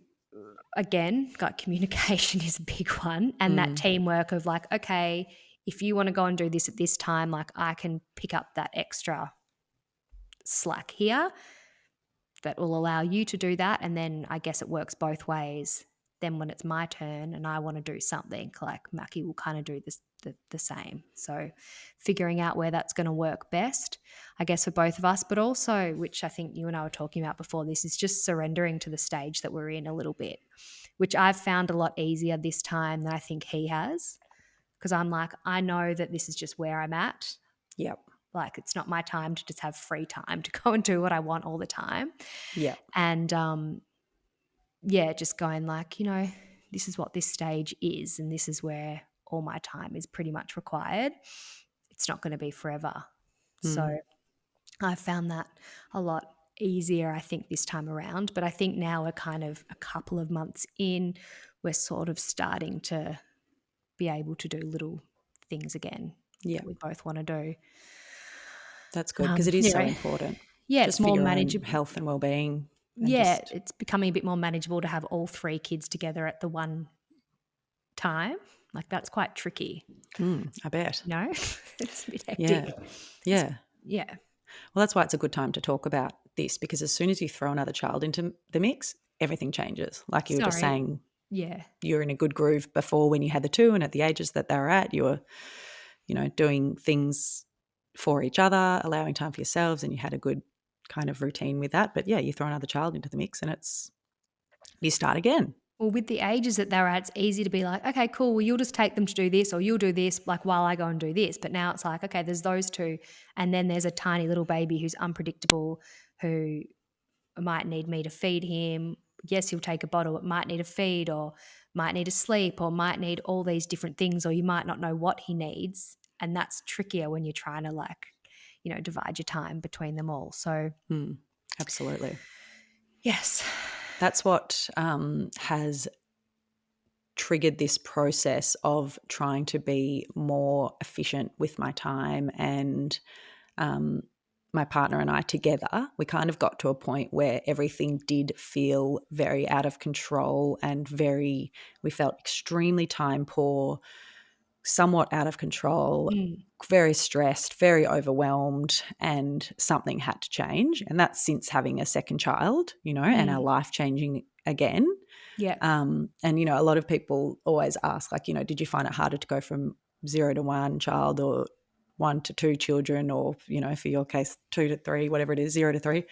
Speaker 1: again, like communication is a big one, and that teamwork of like, okay, if you want to go and do this at this time, like I can pick up that extra slack here that will allow you to do that. And then I guess it works both ways. Then when it's my turn and I want to do something, like Mackie will kind of do the same. So figuring out where that's going to work best, I guess, for both of us, but also, which I think you and I were talking about before this, is just surrendering to the stage that we're in a little bit, which I've found a lot easier this time than I think he has, because I'm like, I know that this is just where I'm at.
Speaker 2: Yep.
Speaker 1: Like it's not my time to just have free time to go and do what I want all the time.
Speaker 2: Yeah.
Speaker 1: And just going like, this is what this stage is, and this is where all my time is pretty much required. It's not going to be forever. So I found that a lot easier, I think, this time around. But I think now we're kind of a couple of months in, we're sort of starting to be able to do little things again that we both want to do.
Speaker 2: That's good, because it is so important.
Speaker 1: Yeah,
Speaker 2: just
Speaker 1: it's more
Speaker 2: for your
Speaker 1: manageable.
Speaker 2: own health and well-being.
Speaker 1: Yeah, it's becoming a bit more manageable to have all 3 kids together at the one time. Like that's quite tricky.
Speaker 2: I bet.
Speaker 1: No, it's a bit hectic.
Speaker 2: Yeah.
Speaker 1: Yeah.
Speaker 2: Well, that's why it's a good time to talk about this, because as soon as you throw another child into the mix, everything changes. Like you were just saying, you're in a good groove before when you had the 2, and at the ages that they were at, you were, doing things for each other, allowing time for yourselves, and you had a good kind of routine with that. But yeah, you throw another child into the mix and you start again.
Speaker 1: Well, with the ages that they're at, it's easy to be like, okay, cool, well, you'll just take them to do this, or you'll do this like while I go and do this. But now it's like, okay, there's those 2, and then there's a tiny little baby who's unpredictable, who might need me to feed him. Yes, he'll take a bottle. It might need a feed, or might need a sleep, or might need all these different things, or you might not know what he needs. And that's trickier when you're trying to divide your time between them all. So
Speaker 2: absolutely.
Speaker 1: Yes.
Speaker 2: That's what has triggered this process of trying to be more efficient with my time, and my partner and I together, we kind of got to a point where everything did feel very out of control and we felt extremely time poor. somewhat out of control, very stressed, very overwhelmed, and something had to change. And that's since having a second child, and our life changing again.
Speaker 1: Yeah.
Speaker 2: And, a lot of people always ask, like, did you find it harder to go from 0 to 1 child, or 1 to 2 children, or, for your case, 2 to 3, whatever it is, 0 to 3?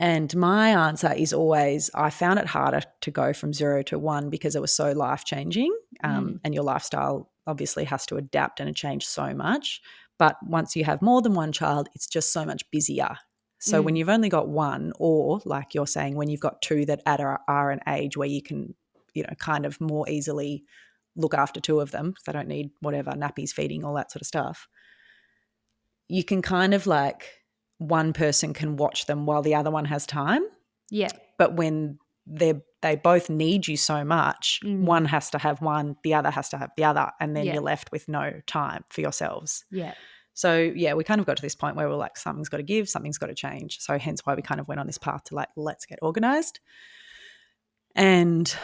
Speaker 2: And my answer is always, I found it harder to go from 0 to 1 because it was so life-changing, and your lifestyle obviously has to adapt and change so much. But once you have more than one child, it's just so much busier. So when you've only got one, or like you're saying, when you've got two that are an age where you can, kind of more easily look after two of them, because they don't need whatever, nappies, feeding, all that sort of stuff, you can kind of like, one person can watch them while the other one has time.
Speaker 1: Yeah.
Speaker 2: But when they both need you so much, one has to have one, the other has to have the other, and then you're left with no time for yourselves.
Speaker 1: Yeah.
Speaker 2: So, yeah, we kind of got to this point where we're like, something's got to give, something's got to change. So hence why we kind of went on this path to like, let's get organised and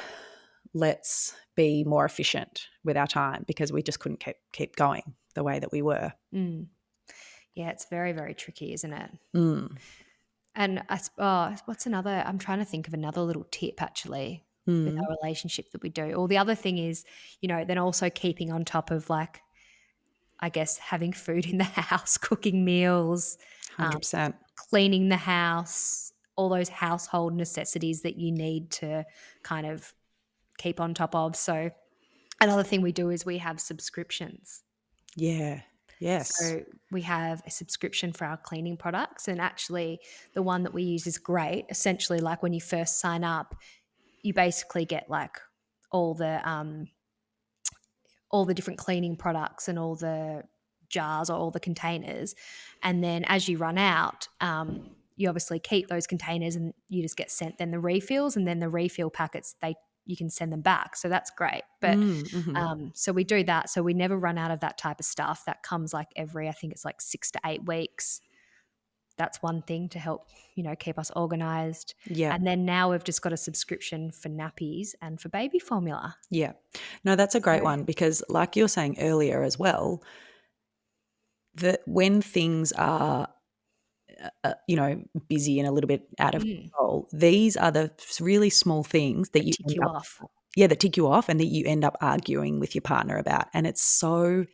Speaker 2: let's be more efficient with our time, because we just couldn't keep going the way that we were.
Speaker 1: Yeah, it's very, very tricky, isn't it? And what's another? I'm trying to think of another little tip actually with our relationship that we do. Or the other thing is, then also keeping on top of, like, I guess, having food in the house, cooking meals,
Speaker 2: 100%.
Speaker 1: cleaning the house, all those household necessities that you need to kind of keep on top of. So another thing we do is we have subscriptions.
Speaker 2: Yeah. Yes.
Speaker 1: So we have a subscription for our cleaning products, and actually the one that we use is great. Essentially, like, when you first sign up, you basically get like all the different cleaning products and all the jars or all the containers, and then as you run out, you obviously keep those containers and you just get sent then the refills, and then the refill packets, you can send them back. So that's great. But so we do that. So we never run out of that type of stuff. That comes like every, I think it's like 6 to 8 weeks. That's one thing to help, keep us organised.
Speaker 2: Yeah.
Speaker 1: And then now we've just got a subscription for nappies and for baby formula.
Speaker 2: Yeah. No, that's a great one, because like you were saying earlier as well, that when things are busy and a little bit out of control, these are the really small things that
Speaker 1: tick you off.
Speaker 2: Yeah, that tick you off, and that you end up arguing with your partner about. And it's so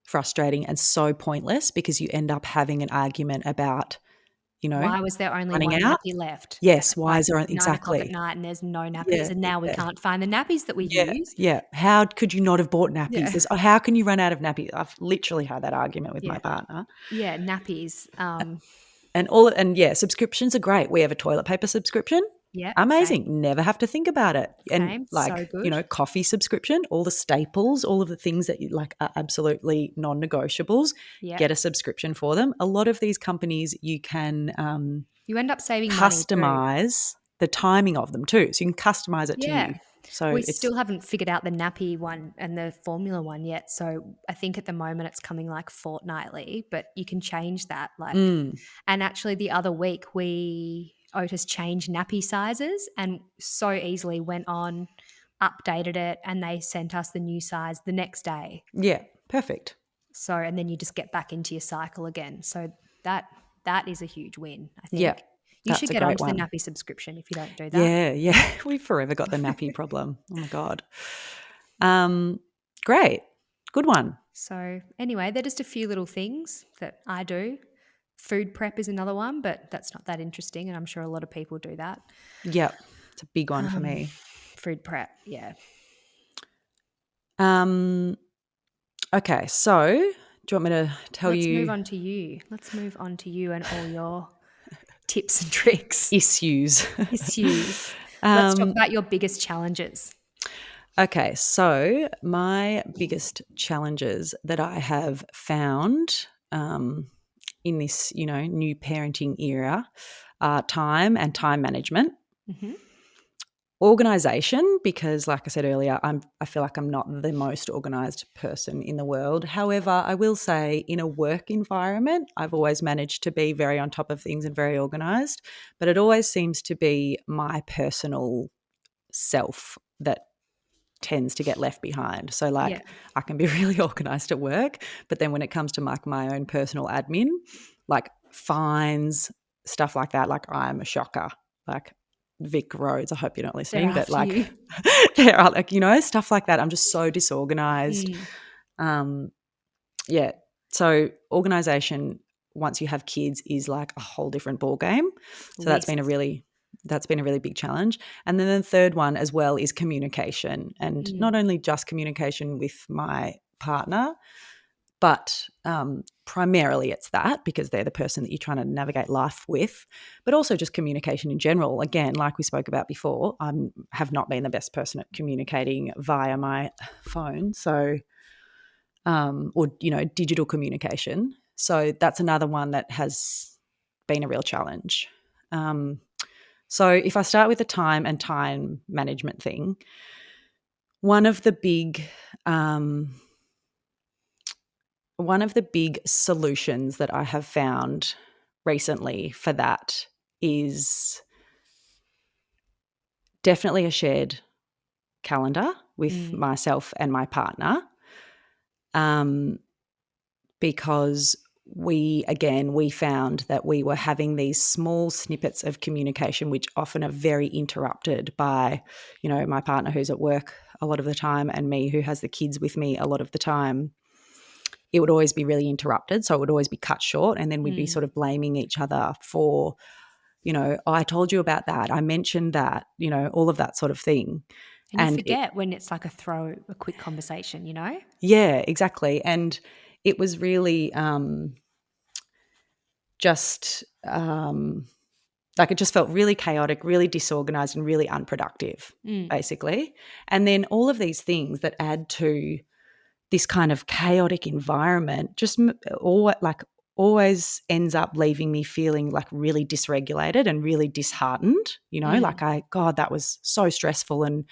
Speaker 2: frustrating and so pointless, because you end up having an argument about,
Speaker 1: why was there only one nappy left?
Speaker 2: Yes, why is there
Speaker 1: 9 o'clock at night and there's no nappies, and now we can't find the nappies that we use.
Speaker 2: Yeah. How could you not have bought nappies? How can you run out of nappies? I've literally had that argument with my partner.
Speaker 1: Yeah, nappies.
Speaker 2: Subscriptions are great. We have a toilet paper subscription.
Speaker 1: Yeah.
Speaker 2: Amazing. Same. Never have to think about it. And
Speaker 1: so good.
Speaker 2: Coffee subscription, all the staples, all of the things that you like are absolutely non-negotiables.
Speaker 1: Yep.
Speaker 2: Get a subscription for them. A lot of these companies, you can
Speaker 1: you end up saving
Speaker 2: customize the timing of them too. So you can customize it to you. So
Speaker 1: we still haven't figured out the nappy one and the formula one yet. So I think at the moment it's coming like fortnightly, but you can change that. And actually the other week Otis changed nappy sizes and so easily went on, updated it, and they sent us the new size the next day.
Speaker 2: Yeah, perfect.
Speaker 1: So, and then you just get back into your cycle again. So that is a huge win, I think.
Speaker 2: Yeah.
Speaker 1: You should get onto the nappy subscription if you don't do that.
Speaker 2: Yeah. We've forever got the nappy problem. Oh, my God. Great. Good one.
Speaker 1: So anyway, they're just a few little things that I do. Food prep is another one, but that's not that interesting, and I'm sure a lot of people do that.
Speaker 2: Yeah, it's a big one for me.
Speaker 1: Food prep, yeah.
Speaker 2: Okay, so do you want me to tell you?
Speaker 1: Let's move on to you and all your tips and tricks.
Speaker 2: Issues.
Speaker 1: Let's talk about your biggest challenges.
Speaker 2: Okay, so my biggest challenges that I have found in this, new parenting era are time and time management. Organisation, because like I said earlier, I feel like I'm not the most organised person in the world. However, I will say in a work environment, I've always managed to be very on top of things and very organised, but it always seems to be my personal self that tends to get left behind. So like I can be really organized at work, but then when it comes to like my own personal admin, like fines, stuff like that, like I'm a shocker. Like Vic Rhodes, I hope you're not listening, but like there are like, you know, stuff like that. I'm just so disorganized. Yeah. So organization, once you have kids, is like a whole different ball game. So that's been a really big challenge. And then the third one as well is communication, and not only just communication with my partner, but primarily it's that, because they're the person that you're trying to navigate life with, but also just communication in general. Again, like we spoke about before, I have not been the best person at communicating via my phone. So or, you know, digital communication. So that's another one that has been a real challenge. So if I start with the time and time management thing, one of the big solutions that I have found recently for that is definitely a shared calendar with myself and my partner. Because we found that we were having these small snippets of communication which often are very interrupted by, you know, my partner who's at work a lot of the time and me who has the kids with me a lot of the time. It would always be really interrupted, so it would always be cut short, and then we'd be sort of blaming each other for, you know, oh, I told you about that, I mentioned that, you know, all of that sort of thing.
Speaker 1: And you forget when it's like a quick conversation, you know?
Speaker 2: Yeah, exactly. And it was really like it just felt really chaotic, really disorganized, and really unproductive, basically. And then all of these things that add to this kind of chaotic environment just always ends up leaving me feeling like really dysregulated and really disheartened, you know, like God, that was so stressful, and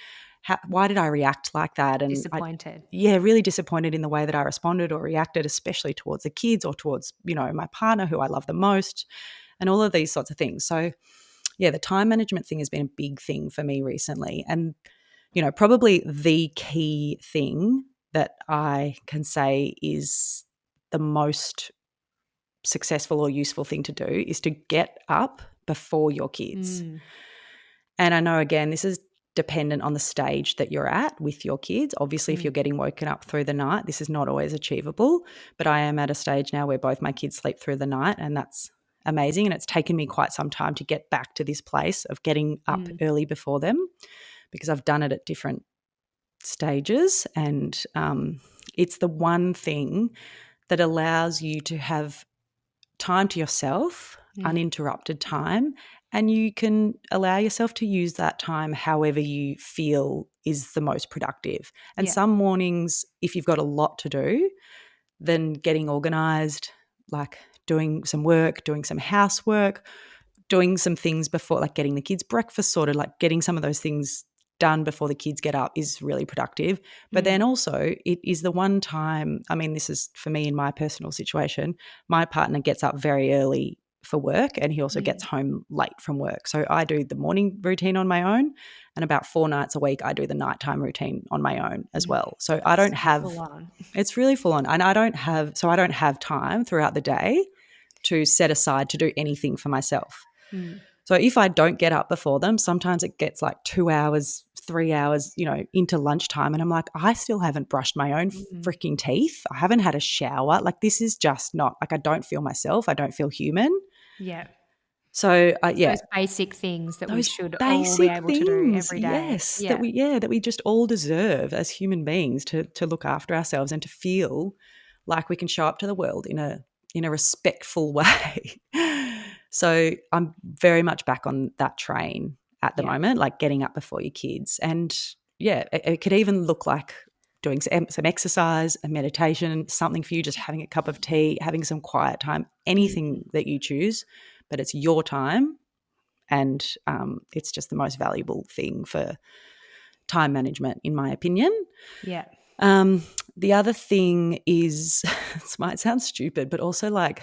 Speaker 2: why did I react like that? And
Speaker 1: disappointed.
Speaker 2: Really disappointed in the way that I responded or reacted, especially towards the kids or towards, you know, my partner who I love the most, and all of these sorts of things. So yeah, the time management thing has been a big thing for me recently. And, you know, probably the key thing that I can say is the most successful or useful thing to do is to get up before your kids. And I know, again, this is dependent on the stage that you're at with your kids. Obviously, if you're getting woken up through the night, this is not always achievable. But I am at a stage now where both my kids sleep through the night, and that's amazing. And it's taken me quite some time to get back to this place of getting up early before them, because I've done it at different stages. And it's the one thing that allows you to have time to yourself, uninterrupted time, and you can allow yourself to use that time however you feel is the most productive. And some mornings, if you've got a lot to do, then getting organised, like doing some work, doing some housework, doing some things before, like getting the kids' breakfast sorted, like getting some of those things done before the kids get up is really productive. But then also it is the one time, I mean, this is for me in my personal situation, my partner gets up very early for work and he also gets home late from work. So I do the morning routine on my own, and about 4 nights a week I do the nighttime routine on my own as well. So I don't have – it's really full on, and I don't have time throughout the day to set aside to do anything for myself. So if I don't get up before them, sometimes it gets like 2 hours, 3 hours, you know, into lunchtime, and I'm like, I still haven't brushed my own freaking teeth. I haven't had a shower. Like, this is just not, like, I don't feel myself. I don't feel human.
Speaker 1: Yeah.
Speaker 2: So
Speaker 1: those basic things that we should all be able to do every day.
Speaker 2: Yes, that we just all deserve as human beings to look after ourselves and to feel like we can show up to the world in a respectful way. So I'm very much back on that train at the moment, like getting up before your kids. And it could even look like doing some exercise, a meditation, something for you, just having a cup of tea, having some quiet time, anything that you choose, but it's your time. And it's just the most valuable thing for time management, in my opinion.
Speaker 1: Yeah.
Speaker 2: The other thing is, this might sound stupid, but also it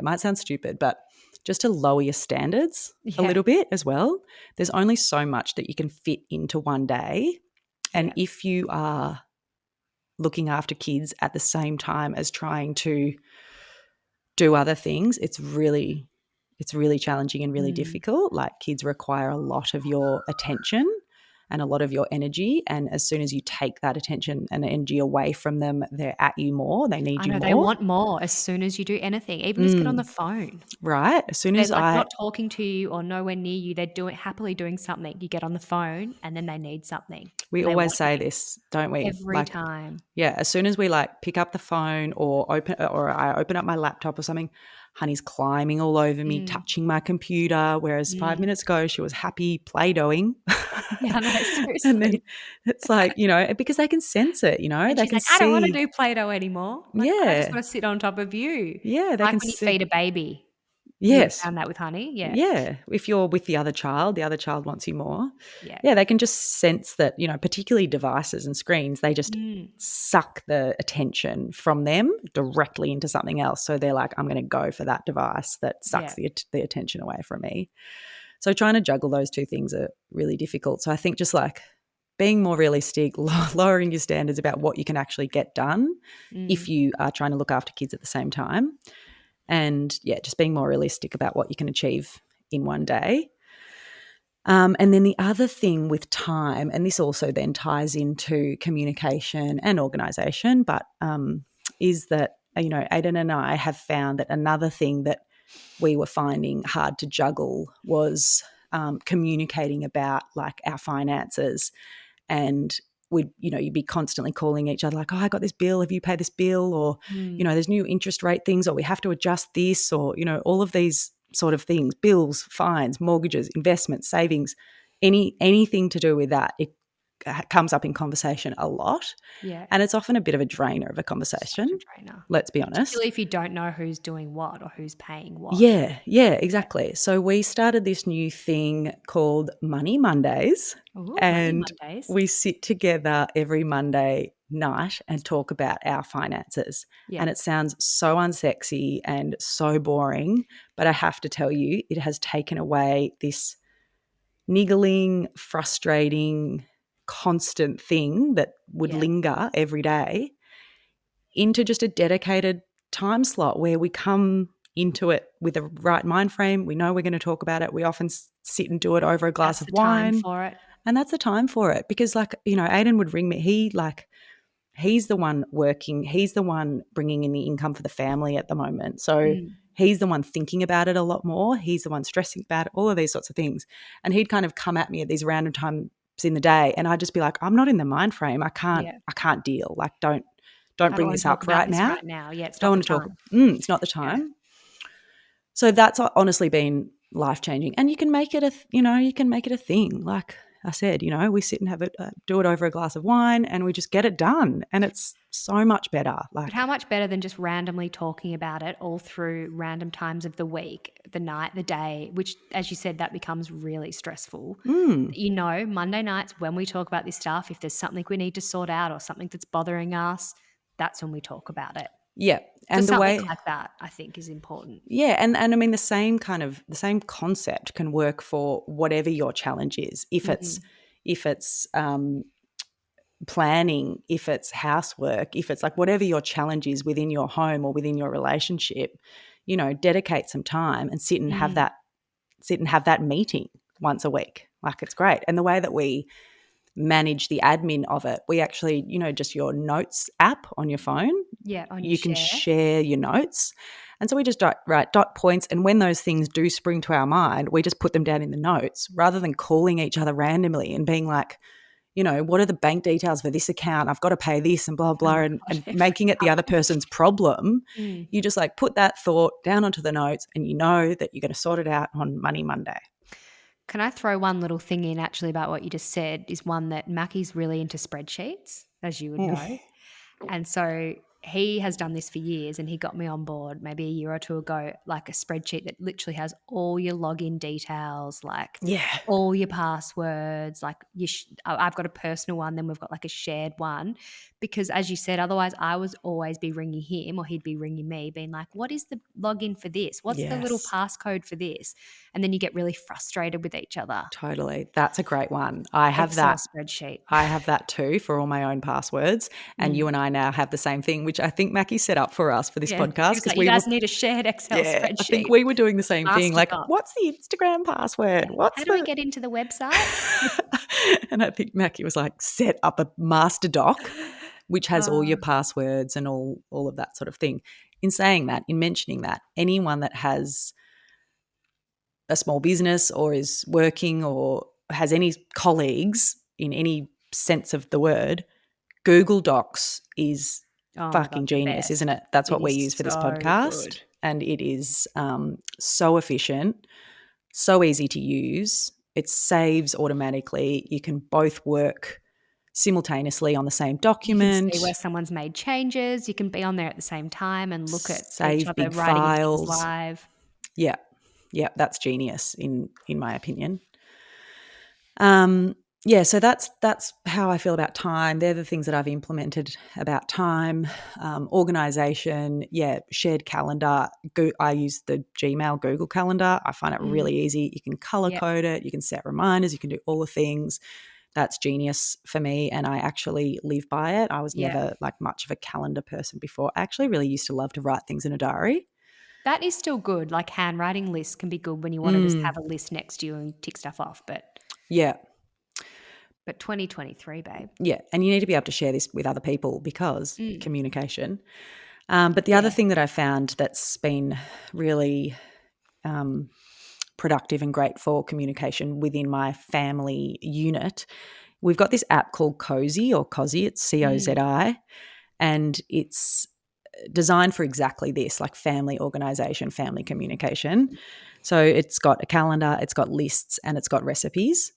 Speaker 2: might sound stupid, but just to lower your standards a little bit as well. There's only so much that you can fit into one day. And if you are looking after kids at the same time as trying to do other things, it's really challenging and really difficult. Like, kids require a lot of your attention and a lot of your energy, and as soon as you take that attention and energy away from them, they're at you more. They need you more.
Speaker 1: They want more as soon as you do anything, even just get on the phone.
Speaker 2: Right. As soon as
Speaker 1: they're not talking to you or nowhere near you, they're happily doing something. You get on the phone and then they need something.
Speaker 2: We always say this, don't we?
Speaker 1: Every time.
Speaker 2: Yeah. As soon as we pick up the phone or I open up my laptop or something, Honey's climbing all over me, touching my computer, whereas 5 minutes ago she was happy Play-Dohing.
Speaker 1: Yeah, no, seriously.
Speaker 2: And then it's because they can sense it,
Speaker 1: and
Speaker 2: they can see.
Speaker 1: I don't want to do Play-Doh anymore. I just want to sit on top of you.
Speaker 2: Yeah, they
Speaker 1: like
Speaker 2: can
Speaker 1: when you feed a baby.
Speaker 2: Yes.
Speaker 1: You found that with Honey? Yeah.
Speaker 2: Yeah. If you're with the other child wants you more.
Speaker 1: Yeah.
Speaker 2: Yeah, they can just sense that, particularly devices and screens, they just suck the attention from them directly into something else. So they're like, I'm going to go for that device that sucks the attention away from me. So trying to juggle those two things are really difficult. So I think just being more realistic, lowering your standards about what you can actually get done if you are trying to look after kids at the same time. And, just being more realistic about what you can achieve in one day. And then the other thing with time, and this also then ties into communication and organisation, but is that, Aidan and I have found that another thing that we were finding hard to juggle was communicating about our finances. And you'd be constantly calling each other I got this bill, have you paid this bill? Or, there's new interest rate things, or we have to adjust this, or, all of these sort of things, bills, fines, mortgages, investments, savings, anything to do with that. It comes up in conversation a lot.
Speaker 1: Yeah.
Speaker 2: And it's often a bit of a drainer of a conversation.
Speaker 1: Such a drainer.
Speaker 2: Let's be honest.
Speaker 1: Particularly if you don't know who's doing what or who's paying what.
Speaker 2: Yeah, exactly. So we started this new thing called Money Mondays.
Speaker 1: Ooh,
Speaker 2: and
Speaker 1: Money Mondays.
Speaker 2: We sit together every Monday night and talk about our finances. Yeah. And it sounds so unsexy and so boring, but I have to tell you, it has taken away this niggling, frustrating, constant thing that would linger every day into just a dedicated time slot where we come into it with a right mind frame. We know we're going to talk about it. We often sit and do it over a glass of wine.
Speaker 1: Time for it.
Speaker 2: And that's the time for it, because Aidan would ring me. He's the one working. He's the one bringing in the income for the family at the moment. So he's the one thinking about it a lot more. He's the one stressing about it, all of these sorts of things. And he'd kind of come at me at these random times in the day, and I'd just be like, I'm not in the mind frame. I can't deal. Don't bring this up right now.
Speaker 1: Yeah, it's
Speaker 2: don't want to talk. It's not the time. Yeah. So that's honestly been life-changing, and you can make it a thing. Like I said, we sit and do it over a glass of wine, and we just get it done, and it's so much better.
Speaker 1: But how much better than just randomly talking about it all through random times of the week, the night, the day, which, as you said, that becomes really stressful. Monday nights when we talk about this stuff, if there's something we need to sort out or something that's bothering us, that's when we talk about it.
Speaker 2: Yeah.
Speaker 1: And so something like that, I think, is important.
Speaker 2: Yeah. And I mean, the same concept can work for whatever your challenge is. If it's planning, if it's housework, if it's whatever your challenge is within your home or within your relationship, dedicate some time and sit and have that meeting once a week. It's great. And the way that we manage the admin of it, we actually, just your notes app on your phone.
Speaker 1: Yeah,
Speaker 2: you can share your notes. And so we just write dot points, and when those things do spring to our mind, we just put them down in the notes rather than calling each other randomly and being like, what are the bank details for this account? I've got to pay this and blah, blah, and making it the other person's problem. You just put that thought down onto the notes, and you know that you're going to sort it out on Money Monday.
Speaker 1: Can I throw one little thing in actually about what you just said, is one that Mackie's really into spreadsheets, as you would know. And so he has done this for years, and he got me on board maybe a year or two ago, like a spreadsheet that literally has all your login details, like all your passwords, like I've got a personal one, then we've got like a shared one, because as you said, otherwise I would always be ringing him or he'd be ringing me being like, what is the login for this? What's the little passcode for this? And then you get really frustrated with each other.
Speaker 2: Totally. That's a great one. I have
Speaker 1: Excel
Speaker 2: that
Speaker 1: spreadsheet.
Speaker 2: I have that too for all my own passwords. And you and I now have the same thing, which I think Mackie set up for us for this podcast.
Speaker 1: Because you guys need a shared Excel spreadsheet.
Speaker 2: I think we were doing the same thing. Like,
Speaker 1: Doc.
Speaker 2: what's the Instagram password?
Speaker 1: How do we get into the website?
Speaker 2: And I think Mackie was like, set up a master doc, which has all your passwords and all of that sort of thing. In saying that, in mentioning that, anyone that has a small business or is working or has any colleagues in any sense of the word, Google Docs is fucking genius, isn't it? That's what we use for this podcast. Good. And it is so efficient, so easy to use. It saves automatically. You can both work simultaneously on the same document.
Speaker 1: You can see where someone's made changes. You can be on there at the same time and look at
Speaker 2: save
Speaker 1: each other
Speaker 2: big
Speaker 1: writing
Speaker 2: files
Speaker 1: live.
Speaker 2: Yeah, that's genius in my opinion. So that's how I feel about time. They're the things that I've implemented about time. Organisation, shared calendar. I use the Gmail Google Calendar. I find it really easy. You can color code it. You can set reminders. You can do all the things. That's genius for me, and I actually live by it. I was never like much of a calendar person before. I actually really used to love to write things in a diary.
Speaker 1: That is still good. Like handwriting lists can be good when you want to just have a list next to you and tick stuff off. But 2023, babe.
Speaker 2: Yeah, and you need to be able to share this with other people because communication. But the other thing that I found that's been really productive and great for communication within my family unit, we've got this app called Cozy or Cozy. It's COZI, and it's designed for exactly this, like family organisation, family communication. So it's got a calendar, it's got lists, and it's got recipes,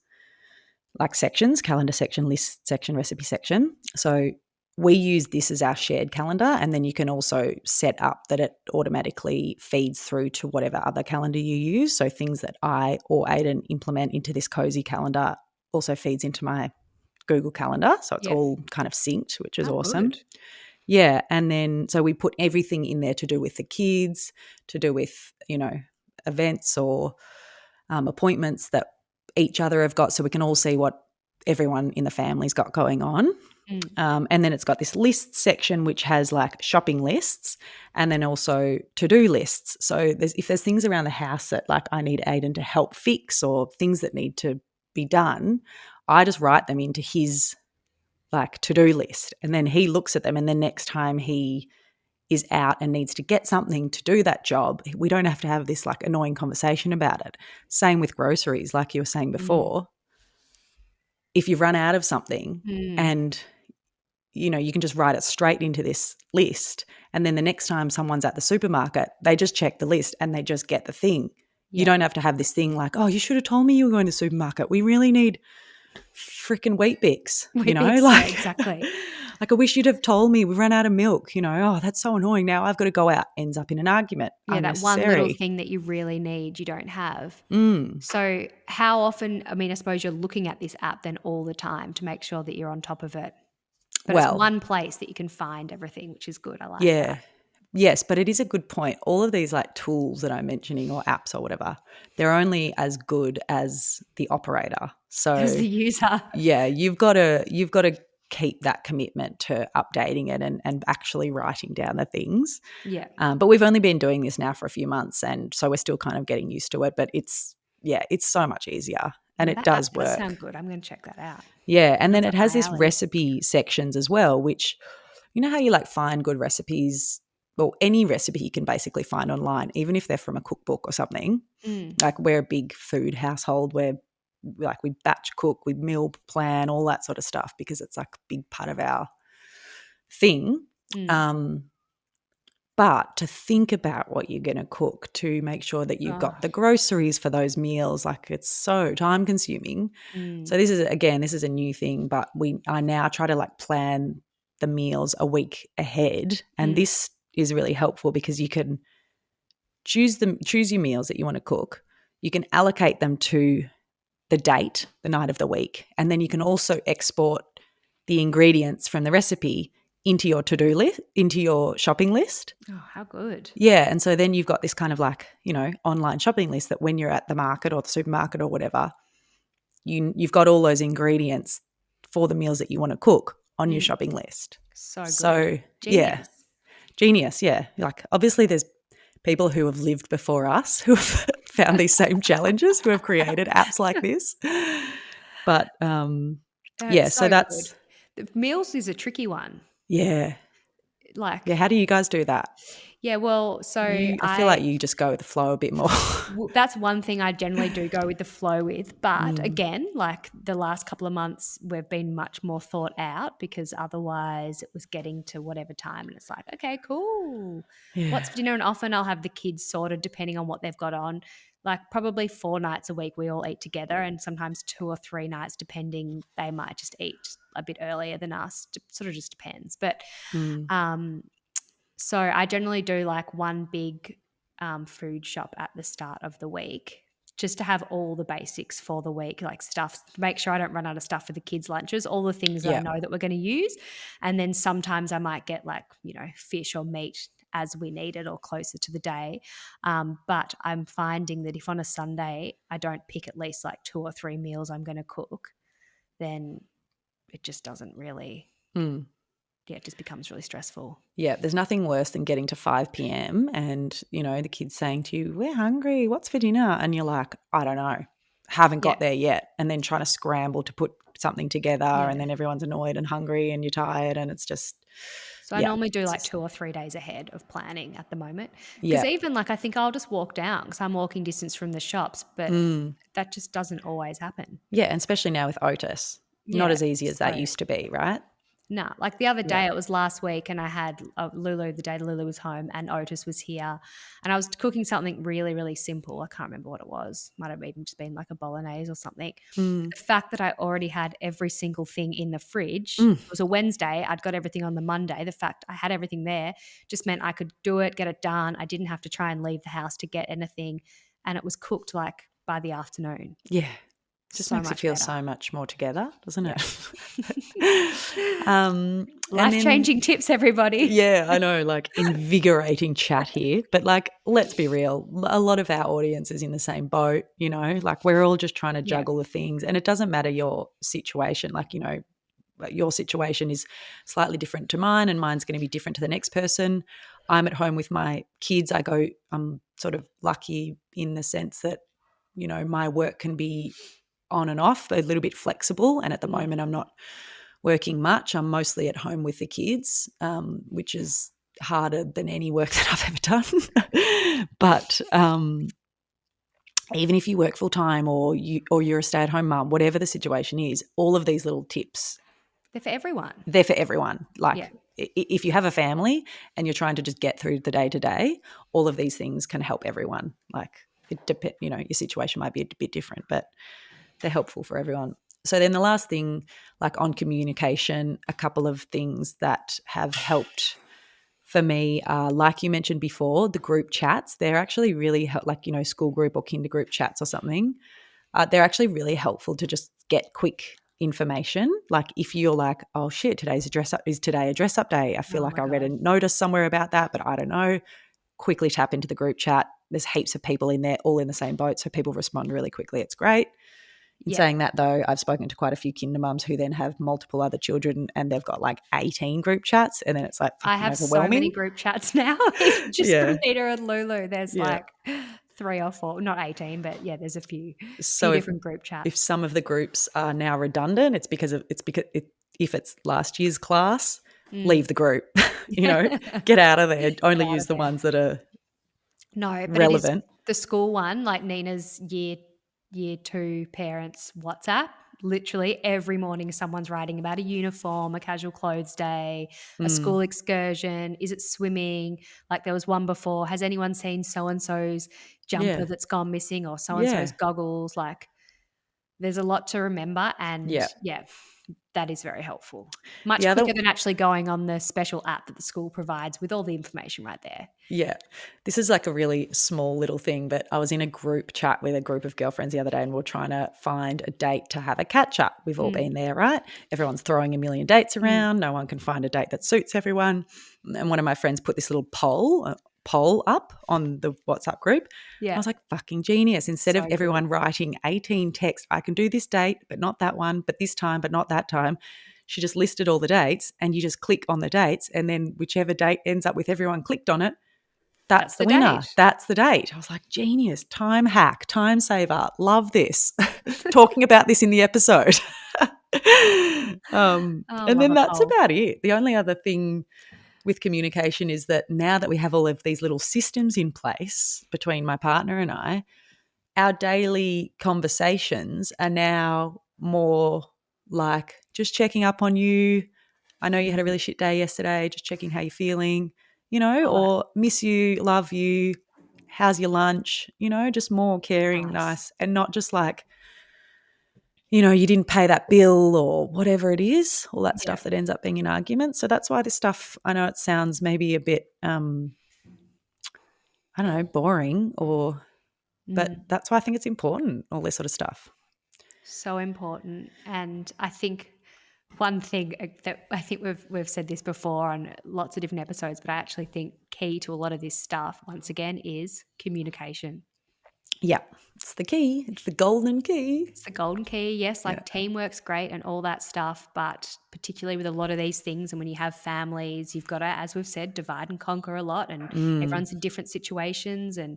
Speaker 2: like sections, calendar section, list section, recipe section. So we use this as our shared calendar, and then you can also set up that it automatically feeds through to whatever other calendar you use. So things that I or Aiden implement into this Cozy calendar also feeds into my Google Calendar. So it's all kind of synced, which is awesome. Good. Yeah, and then so we put everything in there to do with the kids, to do with, events or appointments that each other have got, so we can all see what everyone in the family's got going on. And then it's got this list section which has like shopping lists and then also to-do lists. So if there's things around the house that like I need Aiden to help fix or things that need to be done, I just write them into his like to-do list, and then he looks at them, and then next time he is out and needs to get something to do that job, we don't have to have this like annoying conversation about it. Same with groceries, like you were saying before. If you've run out of something and you can just write it straight into this list, and then the next time someone's at the supermarket, they just check the list and they just get the thing. You don't have to have this thing like, oh, you should have told me you were going to the supermarket. We really need freaking wheat bix,
Speaker 1: exactly.
Speaker 2: Like I wish you'd have told me we ran out of milk, oh, that's so annoying. Now I've got to go out, ends up in an argument.
Speaker 1: Yeah, that one little thing that you really need, you don't have. So how often, I suppose you're looking at this app then all the time to make sure that you're on top of it. But it's one place that you can find everything, which is good. I like that.
Speaker 2: Yes, but it is a good point. All of these like tools that I'm mentioning or apps or whatever, they're only as good as the operator. So
Speaker 1: as the user.
Speaker 2: Yeah, you've got to keep that commitment to updating it and actually writing down the things.
Speaker 1: Yeah.
Speaker 2: But we've only been doing this now for a few months, and so we're still kind of getting used to it, but it's so much easier and it does work.
Speaker 1: That sounds good. I'm going to check that out.
Speaker 2: Yeah, and then it has this recipe sections as well, which how you like find good recipes. Well, any recipe you can basically find online, even if they're from a cookbook or something. Like we're a big food household where like we batch cook, we meal plan, all that sort of stuff because it's like a big part of our thing. But to think about what you're going to cook, to make sure that you've got the groceries for those meals, like it's so time consuming. So this is a new thing, but I now try to like plan the meals a week ahead. And this is really helpful because you can choose your meals that you want to cook. You can allocate them to the date, the night of the week, and then you can also export the ingredients from the recipe into your to-do list, into your shopping list.
Speaker 1: Oh, how good.
Speaker 2: Yeah, and so then you've got this kind of like, online shopping list that when you're at the market or the supermarket or whatever, you've got all those ingredients for the meals that you want to cook on your shopping list.
Speaker 1: So good.
Speaker 2: So,
Speaker 1: Genius.
Speaker 2: yeah. Genius, yeah. Like obviously there's people who have lived before us who have found these same challenges, who have created apps like this. But so that's
Speaker 1: good. The meals is a tricky one.
Speaker 2: Yeah.
Speaker 1: Like,
Speaker 2: yeah, how do you guys do that?
Speaker 1: Yeah, well, so
Speaker 2: I feel like you just go with the flow a bit more.
Speaker 1: That's one thing I generally do go with the flow with. But again, like the last couple of months, we've been much more thought out because otherwise it was getting to whatever time and it's like, okay, cool. Yeah. What's for dinner? And often I'll have the kids sorted depending on what they've got on. Like probably 4 nights a week we all eat together, and sometimes 2 or 3 nights depending. They might just eat a bit earlier than us. It sort of just depends. But so I generally do like one big food shop at the start of the week just to have all the basics for the week, like stuff, make sure I don't run out of stuff for the kids' lunches, all the things that I know that we're going to use. And then sometimes I might get like, fish or meat as we need it or closer to the day. But I'm finding that if on a Sunday I don't pick at least like 2 or 3 meals I'm going to cook, then it just doesn't really it just becomes really stressful.
Speaker 2: Yeah, there's nothing worse than getting to 5 p.m. and, the kid's saying to you, we're hungry, what's for dinner? And you're like, I don't know, haven't got there yet. And then trying to scramble to put something together and then everyone's annoyed and hungry and you're tired and it's just
Speaker 1: So I normally do like 2 or 3 days ahead of planning at the moment. Because even like I think I'll just walk down because I'm walking distance from the shops, but that just doesn't always happen.
Speaker 2: Yeah, and especially now with Otis. Not as easy as that used to be, right?
Speaker 1: No, like the other day, it was last week and I had Lulu, the day Lulu was home and Otis was here and I was cooking something really, really simple. I can't remember what it was. Might have even just been like a bolognese or something. The fact that I already had every single thing in the fridge, it was a Wednesday, I'd got everything on the Monday. The fact I had everything there just meant I could do it, get it done. I didn't have to try and leave the house to get anything, and it was cooked like by the afternoon.
Speaker 2: Yeah. Just makes it feel so much more together, doesn't it?
Speaker 1: Life-changing tips, everybody.
Speaker 2: Yeah, I know, like invigorating chat here. But like, let's be real, a lot of our audience is in the same boat, like we're all just trying to juggle the things. And it doesn't matter your situation. Like, your situation is slightly different to mine and mine's going to be different to the next person. I'm at home with my kids. I'm sort of lucky in the sense that, my work can be on and off, a little bit flexible. And at the moment, I'm not working much. I'm mostly at home with the kids, which is harder than any work that I've ever done. But even if you work full time or you're a stay-at-home mum, whatever the situation is, all of these little tips,
Speaker 1: they're for everyone.
Speaker 2: They're for everyone. Like if you have a family and you're trying to just get through the day to day, all of these things can help everyone. Like your situation might be a bit different, but they're helpful for everyone. So then the last thing, like on communication, a couple of things that have helped for me are, like you mentioned before, the group chats. They're actually really school group or kinder group chats or something. They're actually really helpful to just get quick information. Like if you're like, oh shit, is today a dress up day? I feel I read a notice somewhere about that, but I don't know. Quickly tap into the group chat. There's heaps of people in there, all in the same boat, so people respond really quickly. It's great. In saying that, though, I've spoken to quite a few kinder mums who then have multiple other children and they've got like 18 group chats, and then it's like
Speaker 1: I have so many group chats now. Just from Peter and Lulu, there's like 3 or 4, not 18, but there's a few different group chats.
Speaker 2: If some of the groups are now redundant, it's because if it's last year's class, leave the group. Get out of there. Only use the ones that are relevant.
Speaker 1: The school one, like Nina's year 2 parents WhatsApp, literally every morning someone's writing about a uniform, a casual clothes day, a school excursion, is it swimming? Like there was one before, has anyone seen so-and-so's jumper that's gone missing, or so-and-so's goggles? Like there's a lot to remember, and That is very helpful. Much quicker than actually going on the special app that the school provides with all the information right there.
Speaker 2: Yeah. This is like a really small little thing, but I was in a group chat with a group of girlfriends the other day and we're trying to find a date to have a catch up. We've all been there, right? Everyone's throwing a million dates around. No one can find a date that suits everyone. And one of my friends put this little poll up on the WhatsApp group.
Speaker 1: Yeah.
Speaker 2: I was like, fucking genius. Instead of everyone writing 18 texts, I can do this date, but not that one, but this time, but not that time. She just listed all the dates and you just click on the dates and then whichever date ends up with everyone clicked on it, that's the winner. Date. That's the date. I was like, genius, time hack, time saver. Love this. Talking about this in the episode. And then that's about it. The only other thing with communication is that now that we have all of these little systems in place between my partner and I, our daily conversations are now more like just checking up on you. I know you had a really shit day yesterday, just checking how you're feeling, or miss you, love you, how's your lunch, just more caring, nice, and not just like, you didn't pay that bill or whatever it is, all that stuff that ends up being an argument. So that's why this stuff, I know it sounds maybe a bit, I don't know, boring but that's why I think it's important, all this sort of stuff.
Speaker 1: So important. And I think one thing that I think we've said this before on lots of different episodes, but I actually think key to a lot of this stuff, once again, is communication.
Speaker 2: Yeah, it's the key. It's the golden key.
Speaker 1: It's the golden key. Yes, teamwork's great and all that stuff, but particularly with a lot of these things and when you have families, you've got to, as we've said, divide and conquer a lot and everyone's in different situations and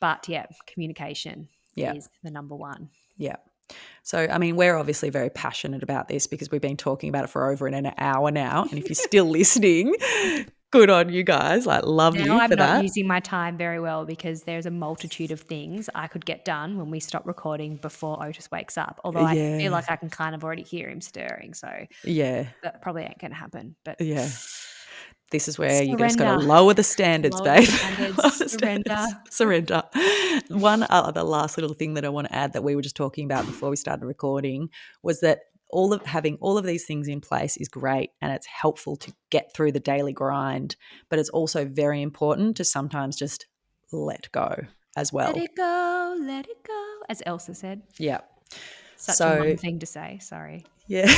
Speaker 1: but communication is the number one.
Speaker 2: Yeah. So, I mean, we're obviously very passionate about this because we've been talking about it for over an hour now. And if you're still listening, good on you guys. Love you for that.
Speaker 1: I'm not using my time very well because there's a multitude of things I could get done when we stop recording before Otis wakes up. Although I feel like I can kind of already hear him stirring. So that probably ain't going to happen. But
Speaker 2: this is where you just got to lower the standards, babe. Surrender. One other last little thing that I want to add that we were just talking about before we started recording was that having all of these things in place is great and it's helpful to get through the daily grind, but it's also very important to sometimes just let go as well.
Speaker 1: Let it go, as Elsa said.
Speaker 2: Yeah.
Speaker 1: Such a mum thing to say, sorry.
Speaker 2: Yeah.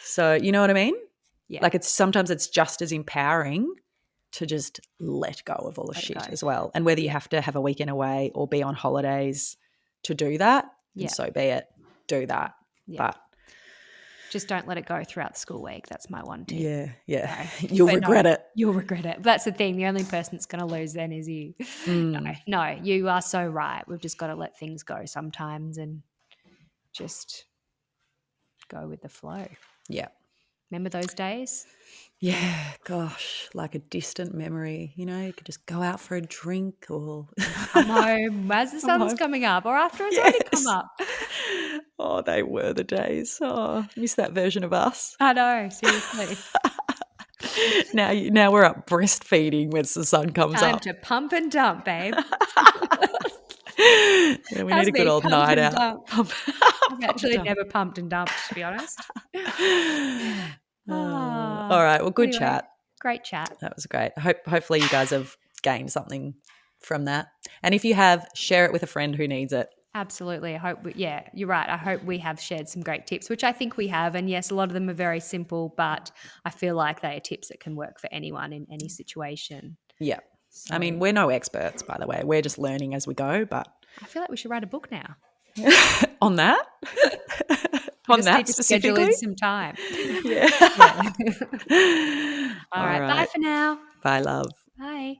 Speaker 2: So you know what I mean?
Speaker 1: Yeah.
Speaker 2: Like sometimes it's just as empowering to just let go of all the shit as well. And whether you have to have a weekend away or be on holidays to do that, then so be it. Do that. Yeah. But
Speaker 1: just don't let it go throughout the school week. That's my one tip.
Speaker 2: Yeah. You'll regret it.
Speaker 1: You'll regret it. But that's the thing. The only person that's going to lose then is you. No, you are so right. We've just got to let things go sometimes and just go with the flow.
Speaker 2: Yeah.
Speaker 1: Remember those days?
Speaker 2: Yeah, gosh, like a distant memory. You could just go out for a drink or
Speaker 1: come home as the sun's coming up or after it's already come up.
Speaker 2: Oh, they were the days. Oh, miss that version of us.
Speaker 1: I know, seriously.
Speaker 2: Now we're up breastfeeding when the sun comes
Speaker 1: Time
Speaker 2: up.
Speaker 1: to pump and dump, babe.
Speaker 2: We need a good old night out.
Speaker 1: I've actually never pumped and dumped, to be honest.
Speaker 2: All right. Well, good chat.
Speaker 1: Great chat.
Speaker 2: That was great. Hopefully you guys have gained something from that. And if you have, share it with a friend who needs it.
Speaker 1: Absolutely. I hope, you're right. I hope we have shared some great tips, which I think we have. And yes, a lot of them are very simple, but I feel like they are tips that can work for anyone in any situation.
Speaker 2: Yeah. So, I mean, we're no experts, by the way. We're just learning as we go, but
Speaker 1: I feel like we should write a book now.
Speaker 2: On that? On that specifically?
Speaker 1: Schedule in some time.
Speaker 2: Yeah.
Speaker 1: All right. Bye for now.
Speaker 2: Bye, love.
Speaker 1: Bye.